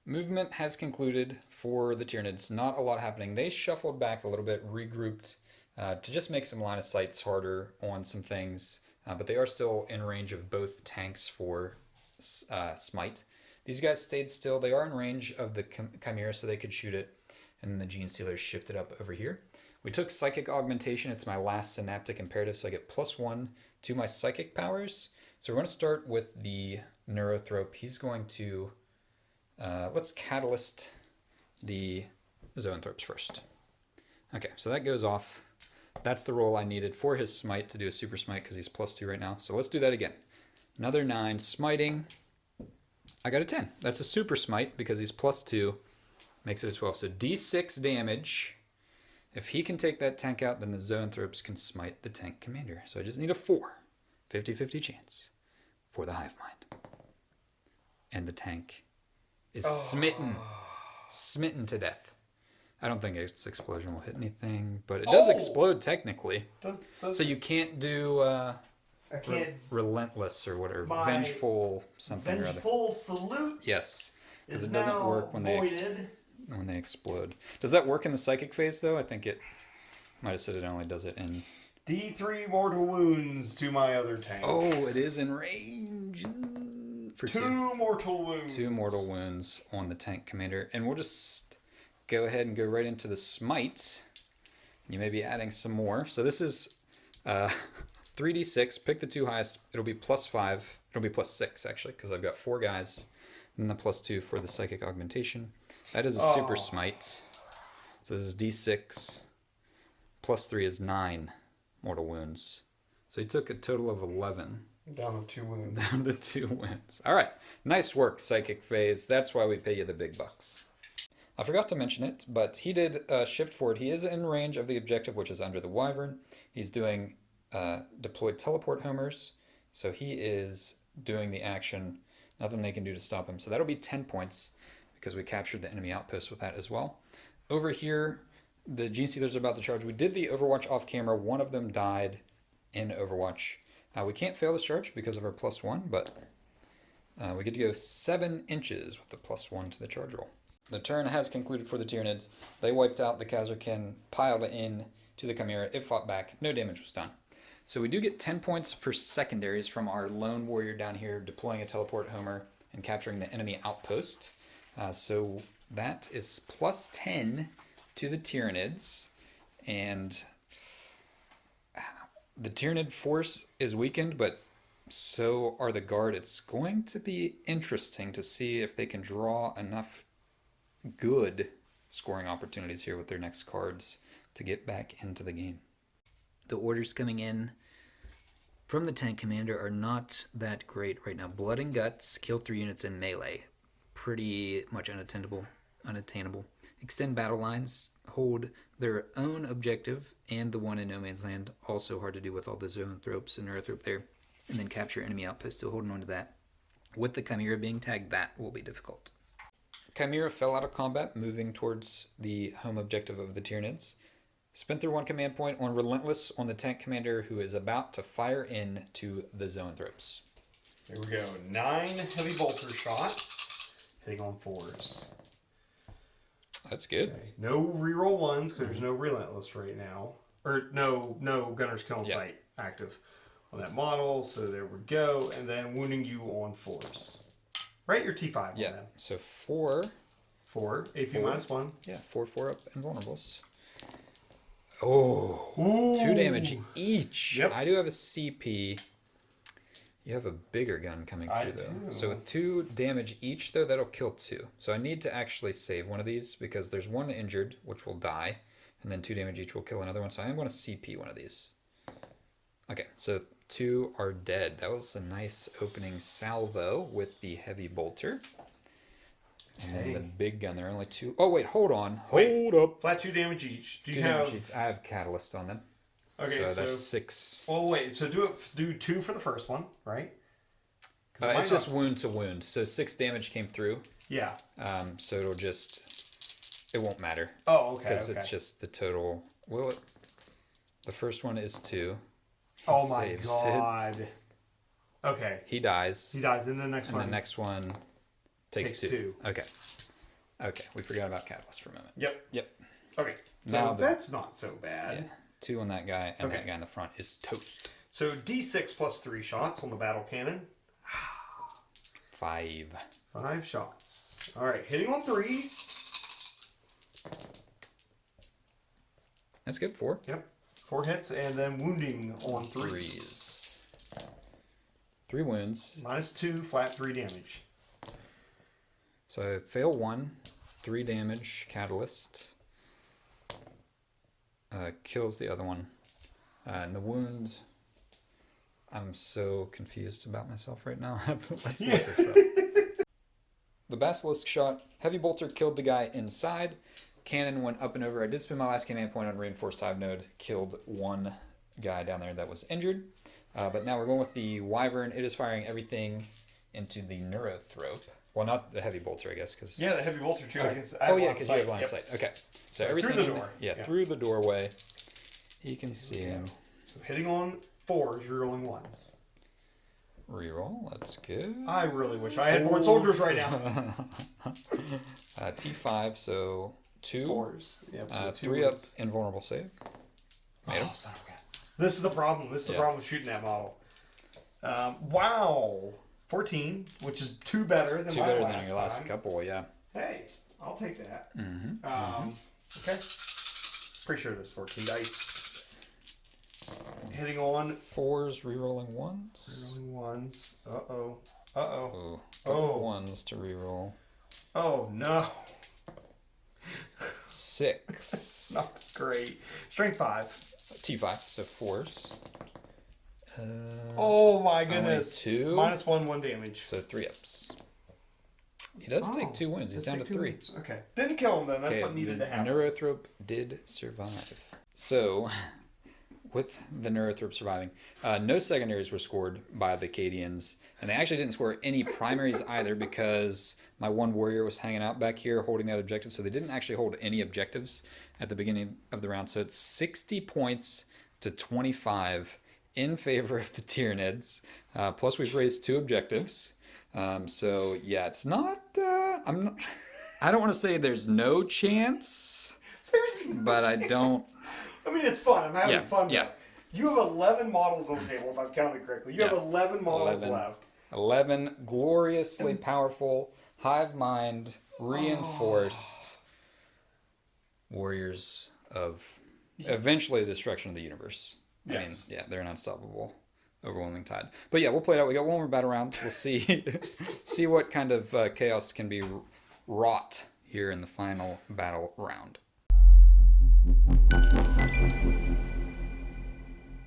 Movement has concluded for the Tyranids. Not a lot happening. They shuffled back a little bit, regrouped to just make some line of sights harder on some things. But they are still in range of both tanks for Smite. These guys stayed still. They are in range of the Chimera, so they could shoot it. And then the Gene Stealers shifted up over here. We took Psychic Augmentation. It's my last Synaptic Imperative, so I get +1 to my Psychic powers. So we're going to start with the Neurothrope. He's going to... let's Catalyst the Zoanthropes first. Okay, so that goes off. That's the roll I needed for his Smite to do a Super Smite because he's +2 right now. So let's do that again. Another 9 Smiting. I got a 10. That's a Super Smite because he's +2. Makes it a 12. So D6 damage. If he can take that tank out, then the Zoanthropes can smite the tank commander. So I just need a 4. 50-50 chance for the Hive Mind. And the tank is smitten. Smitten to death. I don't think its explosion will hit anything, but it does explode technically. So you can't do I can't relentless or whatever. Vengeful something or other. Vengeful Salute. Yes. Because it doesn't work when they explode. Does that work in the psychic phase though? I think it might have said it only does it in D3 mortal wounds to my other tank. Oh, it is in range for 2 mortal wounds. 2 mortal wounds on the tank commander. And we'll just go ahead and go right into the smite. You may be adding some more. So this is 3d6. Pick the 2 highest. It'll be +5. It'll be +6 actually, because I've got 4 guys. And the +2 for the psychic augmentation. That is a super smite. So this is d6. +3 is 9 mortal wounds. So he took a total of 11. Down to 2 wounds. Down to 2 wounds. All right. Nice work, psychic phase. That's why we pay you the big bucks. I forgot to mention it, but he did shift forward. He is in range of the objective, which is under the Wyvern. He's doing deployed teleport homers. So he is doing the action. Nothing they can do to stop him. So that'll be 10 points because we captured the enemy outpost with that as well. Over here, the Gene Stealers are about to charge. We did the Overwatch off camera. One of them died in Overwatch. We can't fail this charge because of our +1, but we get to go 7 inches with the +1 to the charge roll. The turn has concluded for the Tyranids. They wiped out the Khazarkin, piled in to the Chimera. It fought back. No damage was done. So we do get 10 points for secondaries from our lone warrior down here deploying a teleport homer and capturing the enemy outpost. So that is +10 to the Tyranids. And the Tyranid force is weakened, but so are the Guard. It's going to be interesting to see if they can draw enough good scoring opportunities here with their next cards to get back into the game. The orders coming in from the tank commander are not that great right now. Blood and Guts, kill 3 units in melee. Pretty much unattainable. Extend battle lines, hold their own objective and the one in No Man's Land. Also hard to do with all the Zoanthropes and Neurothrope there. And then capture enemy outpost, still holding on to that. With the Chimera being tagged, that will be difficult. Chimera fell out of combat, moving towards the home objective of the Tyranids. Spent their 1 command point on Relentless on the tank commander who is about to fire in to the Zoanthropes. Here we go. 9 heavy bolter shots, hitting on 4s. That's good. Okay. No reroll 1s because there's no Relentless right now. Or no Gunner's Kill on Sight active on that model. So there we go. And then wounding you on 4s. Right, your T5 yeah. on them. So 4. AP -1. Yeah, 4 up invulnerables. Oh, Ooh. 2 damage each. Yep. I do have a CP. You have a bigger gun coming through, though. do. So with 2 damage each, though, that'll kill 2. So I need to actually save one of these because there's 1 injured, which will die, and then 2 damage each will kill another one. So I am going to CP one of these. Okay, so 2 are dead. That was a nice opening salvo with the heavy bolter. And then the big gun, there are only 2. Oh, wait, hold on. Hold up. Flat 2 damage each. Do you 2 have... damage each. I have Catalyst on them. Okay, so that's 6. Oh, wait. So do 2 for the first one, right? It's just wound to wound. So 6 damage came through. Yeah. So it'll just... It won't matter. Oh, okay. Because it's just the total... Will it... The first one is 2. Oh my god. Okay. He dies. He dies. And the next one. And the next one Takes two. 2. Okay. Okay, we forgot about Catalyst for a moment. Yep. Okay. So Now that's not so bad. Yeah, 2 on that guy, and Okay. that guy in the front is toast. So D6 plus 3 shots on the battle cannon. 5. 5 shots. All right, hitting on 3s. That's good. 4. Yep. 4 hits, and then wounding on 3s. 3s. 3 wounds. -2, flat 3 damage. So fail 1, 3 damage, Catalyst. Kills the other one. And the wound, I'm so confused about myself right now. Let's look this up. The Basilisk shot. Heavy bolter killed the guy inside. Cannon went up and over. I did spend my last command point on reinforced hive node. Killed 1 guy down there that was injured. But now we're going with the Wyvern. It is firing everything into the Neurothrope. Well, not the heavy bolter, I guess. Cause... Yeah, the heavy bolter too. Okay. Because Oh yeah, because you have line of sight. Okay. So everything through the door. Yeah, through the doorway. You can see him. So hitting on 4s, you're rolling 1s. Reroll. That's good. I really wish I had born soldiers right now. T5, so 2. 4s. Yep, so 2 3 up, wounds. invulnerable save. Made him. Oh, son of a gun. This is the problem. This is the problem with shooting that model. Wow. 14, which is 2 better than 2 my better last than your last time. couple, yeah. Hey, I'll take that. Mm-hmm. Okay. Pretty sure this is 14 dice. Hitting on 4s, rerolling 1s. rolling 1s. Uh-oh. Oh, Oh. 1s to reroll. Oh, no. 6. Not great. Strength 5. T5, so 4s. Oh, my Only goodness. 2. -1, 1 damage. So 3 ups. He does take 2 wounds. He's down to 3. Okay. Didn't kill him, then. That's Okay, what needed the to happen. Neurothrope did survive. So, with the Neurothrope surviving, no secondaries were scored by the Cadians, and they actually didn't score any primaries either because my 1 warrior was hanging out back here holding that objective, so they didn't actually hold any objectives at the beginning of the round. So it's 60 points to 25 in favor of the Tyranids. Plus we've raised 2 objectives. So yeah, it's not, I don't want to say there's no chance, but I don't. I mean, it's fun. I'm having fun. Yeah. Though. You have 11 models on the table, if I've counted correctly. You have 11 models 11. left. 11 gloriously powerful, hive mind, reinforced warriors of eventually the destruction of the universe. I mean, Yes. yeah, they're an unstoppable, overwhelming tide. But yeah, we'll play it out. We got 1 more battle round. We'll see see what kind of chaos can be wrought here in the final battle round.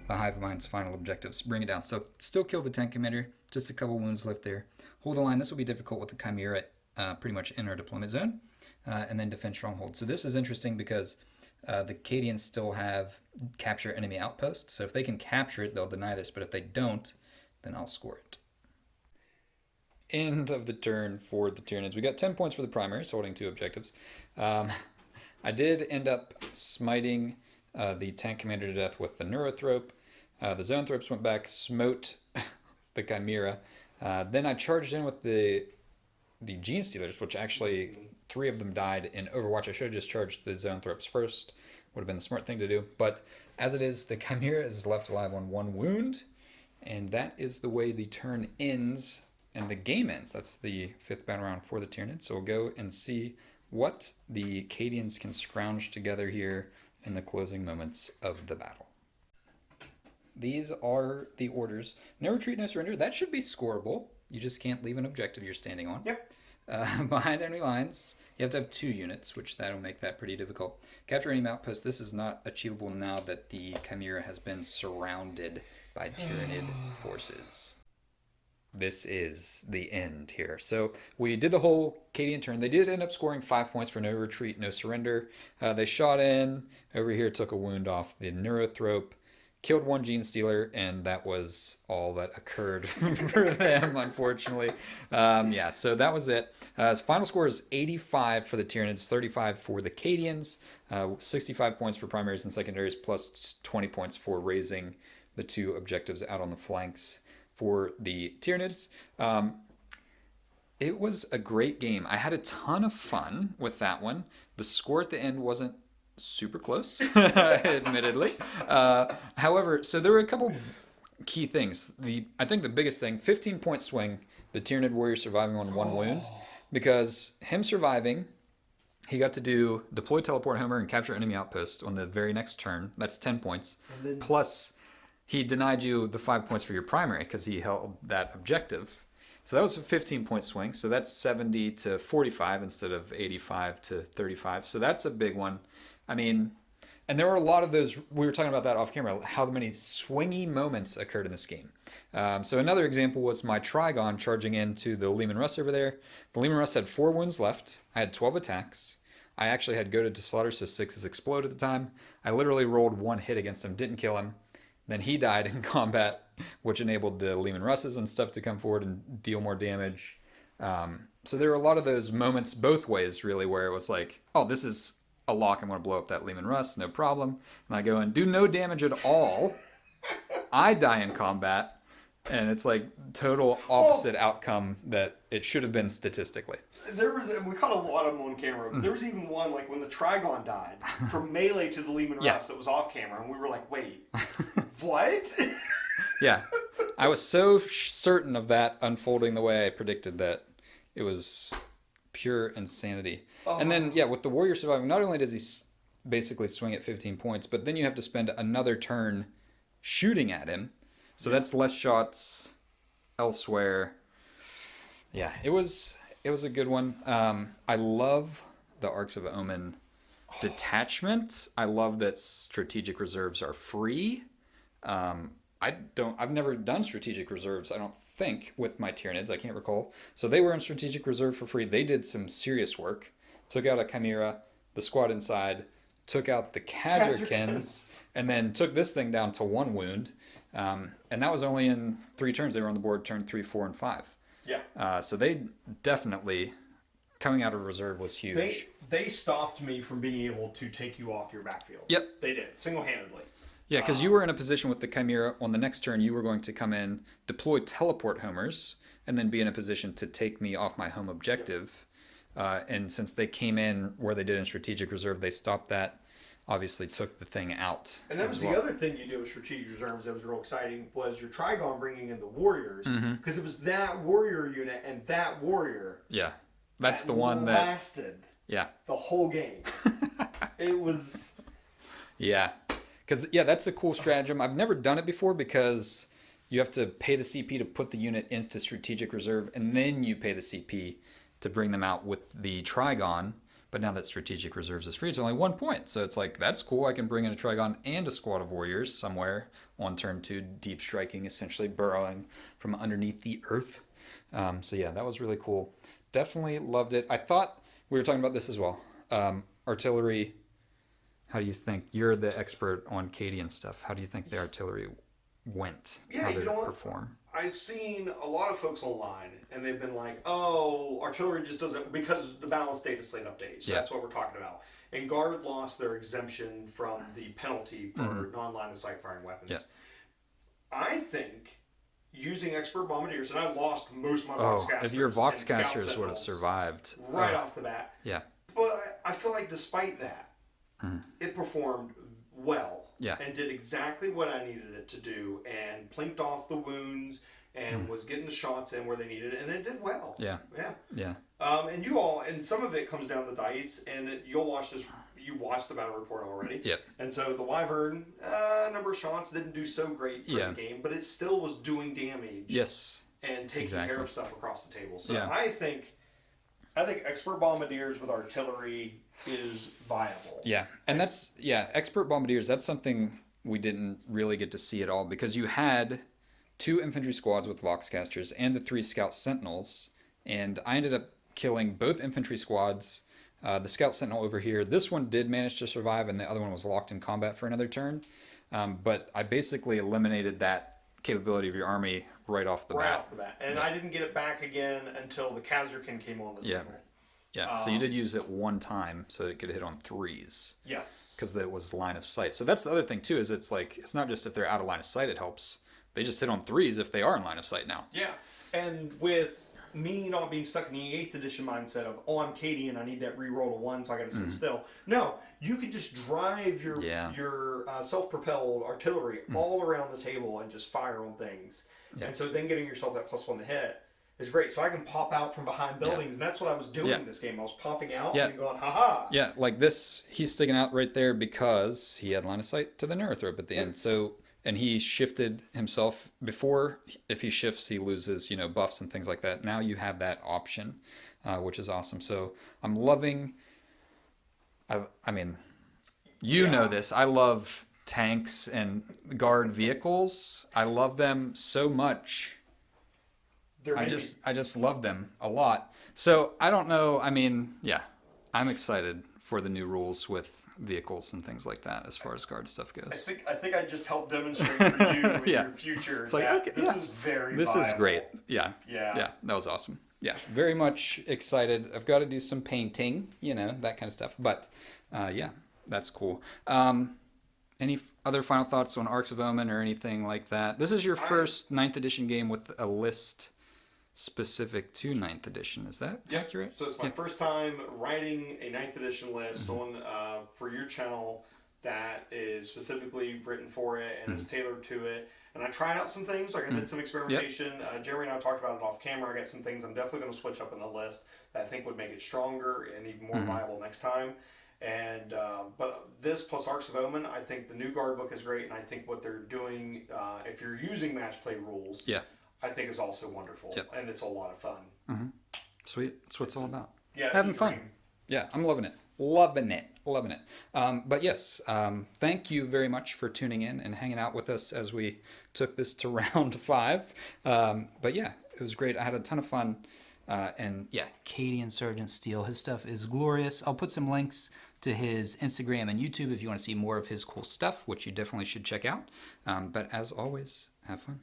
The Hive Mind's final objectives. Bring it down. So still kill the tank commander. Just a couple wounds left there. Hold the line. This will be difficult with the Chimera pretty much in our deployment zone. And then defend stronghold. So this is interesting because the Cadians still have capture enemy outpost. So if they can capture it, they'll deny this. But if they don't, then I'll score it. End of the turn for the Tyranids. We got 10 points for the primaries, holding 2 objectives. I did end up smiting the tank commander to death with the Neurothrope. The Zonethropes went back, smote the Chimera. Then I charged in with the Gene Stealers, which actually 3 of them died in Overwatch. I should have just charged the Zonethropes first. Would have been the smart thing to do. But as it is, the Chimera is left alive on 1 wound. And that is the way the turn ends and the game ends. That's the 5th battle round for the Tyranids. So we'll go and see what the Cadians can scrounge together here in the closing moments of the battle. These are the orders. No retreat, no surrender. That should be scoreable. You just can't leave an objective you're standing on. Yep. Behind enemy lines, you have to have 2 units, which that'll make that pretty difficult. Capture enemy outpost. This is not achievable now that the Chimera has been surrounded by Tyranid forces. This is the end here. So we did the whole Cadian turn. They did end up scoring 5 points for no retreat, no surrender. They shot in. Over here took a wound off the Neurothrope. Killed 1 Gene Stealer, and that was all that occurred for them, unfortunately. Yeah, so that was it. Final score is 85 for the Tyranids, 35 for the Cadians, 65 points for primaries and secondaries, plus 20 points for raising the 2 objectives out on the flanks for the Tyranids. It was a great game. I had a ton of fun with that one. The score at the end wasn't super close, admittedly. However, so there were a couple key things. I think the biggest thing, 15-point swing, the Tyranid warrior surviving on 1 wound, because him surviving, he got to do deploy teleport homer and capture enemy outpost on the very next turn. That's 10 points. Then, plus, he denied you the 5 points for your primary because he held that objective. So that was a 15-point swing. So that's 70 to 45 instead of 85 to 35. So that's a big one. I mean, and there were a lot of those, we were talking about that off camera, how many swingy moments occurred in this game. So another example was my Trigon charging into the Lehman Russ over there. The Lehman Russ had 4 wounds left. I had 12 attacks. I actually had goaded to slaughter, so 6 explode at the time. I literally rolled 1 hit against him, didn't kill him. Then he died in combat, which enabled the Lehman Russes and stuff to come forward and deal more damage. So there were a lot of those moments both ways, really, where it was like, oh, this is a lock. I'm going to blow up that Lehman Russ, no problem. And I go and do no damage at all. I die in combat. And it's like total opposite outcome that it should have been statistically. There was, we caught a lot of them on camera. There was even one, like when the Trigon died, from melee to the Lehman Russ that was off camera, and we were like, wait, what? Yeah. I was so certain of that unfolding the way I predicted that it was pure insanity. Oh. And then, yeah, with the warrior surviving, not only does he basically swing at 15 points, but then you have to spend another turn shooting at him. So that's less shots elsewhere. Yeah, it was a good one. I love the Arks of Omen detachment. I love that strategic reserves are free. I've never done strategic reserves, I don't think, with my Tyranids. I can't recall. So they were in strategic reserve for free. They did some serious work. Took out a Chimera, the squad inside, took out the Kazarkins, and then took this thing down to 1 wound. And that was only in 3 turns. They were on the board turn 3, 4, and 5. Yeah. So they definitely, coming out of reserve was huge. They stopped me from being able to take you off your backfield. Yep. They did, single-handedly. Yeah, because you were in a position with the Chimera. On the next turn, you were going to come in, deploy teleport homers, and then be in a position to take me off my home objective. Yep. And since they came in where they did in strategic reserve, they stopped that. Obviously took the thing out. And that was the other thing you did with strategic reserves that was real exciting was your Trigon bringing in the warriors, because it was that warrior unit and that warrior. Yeah, that's the one that lasted. Yeah, the whole game. It was. Yeah, because that's a cool stratagem. I've never done it before because you have to pay the CP to put the unit into strategic reserve, and then you pay the CP to bring them out with the Trigon. But now that strategic reserves is free, it's only 1 point. So it's like, that's cool. I can bring in a Trigon and a squad of warriors somewhere on turn 2, deep striking, essentially burrowing from underneath the earth. So yeah, that was really cool. Definitely loved it. I thought we were talking about this as well. Artillery, how do you think? You're the expert on Cadian stuff. How do you think the artillery went? Yeah, how did it perform? I've seen a lot of folks online, and they've been like, oh, artillery just doesn't, because the balanced data slate updates. So that's what we're talking about. And Guard lost their exemption from the penalty for non-line of sight firing weapons. Yeah. I think using expert bombardiers, and I lost most of my Voxcasters. If your Voxcasters would have survived. Right off the bat. Yeah. But I feel like despite that, it performed well. Yeah. And did exactly what I needed it to do, and plinked off the wounds, and was getting the shots in where they needed it, and it did well. Yeah. Yeah. Yeah. And some of it comes down to dice, and you watched the battle report already. Yep. And so the Wyvern, number of shots didn't do so great for the game, but it still was doing damage. Yes. And taking care of stuff across the table. So I think expert bombardiers with artillery is viable. Yeah, and expert bombardiers, that's something we didn't really get to see at all, because you had 2 infantry squads with Voxcasters and the 3 scout sentinels, and I ended up killing both infantry squads. The scout sentinel over here, this one did manage to survive, and the other one was locked in combat for another turn. But I basically eliminated that capability of your army right off the bat. And I didn't get it back again until the Kazarkin came on the table. Yeah, so you did use it one time so it could hit on 3s. Yes. Because it was line of sight. So that's the other thing too, is it's like, it's not just if they're out of line of sight it helps. They just hit on 3s if they are in line of sight now. Yeah. And with me not being stuck in the 8th edition mindset of, oh, I'm Cadian, I need that reroll to 1, so I got to sit still. No, you could just drive your self-propelled artillery all around the table and just fire on things. Yeah. And so then getting yourself that +1 to hit is great. So I can pop out from behind buildings, and that's what I was doing this game. I was popping out and going, haha. Yeah, like this, he's sticking out right there because he had line of sight to the Neurothrope at the end. So, and he shifted himself before. If he shifts, he loses, buffs and things like that. Now you have that option, which is awesome. So I'm loving. I mean, know this. I love tanks and guard vehicles. I love them so much. I just love them a lot. So I don't know. I mean, I'm excited for the new rules with vehicles and things like that as far as guard stuff goes. I think I just helped demonstrate for you in your future it's like, that this is very This viable. is great. Yeah. That was awesome. Yeah, very much excited. I've got to do some painting, that kind of stuff. But that's cool. Any other final thoughts on Arks of Omen or anything like that? This is your first 9th edition game with a list specific to 9th edition. Is that accurate? So it's my first time writing a 9th edition list on for your channel that is specifically written for it and is tailored to it. And I tried out some things, like I did some experimentation. Jeremy and I talked about it off camera. I got some things I'm definitely going to switch up in the list that I think would make it stronger and even more viable next time. And but this plus Arks of Omen, I think the new guard book is great, and I think what they're doing, if you're using match play rules, I think is also wonderful, and it's a lot of fun. Sweet, that's what it's all about. Yeah, having fun. Yeah, I'm loving it. But yes, thank you very much for tuning in and hanging out with us as we took this to round 5. But yeah, it was great. I had a ton of fun. And Cadian Sergeant Steel, his stuff is glorious. I'll put some links to his Instagram and YouTube if you want to see more of his cool stuff, which you definitely should check out. But as always, have fun.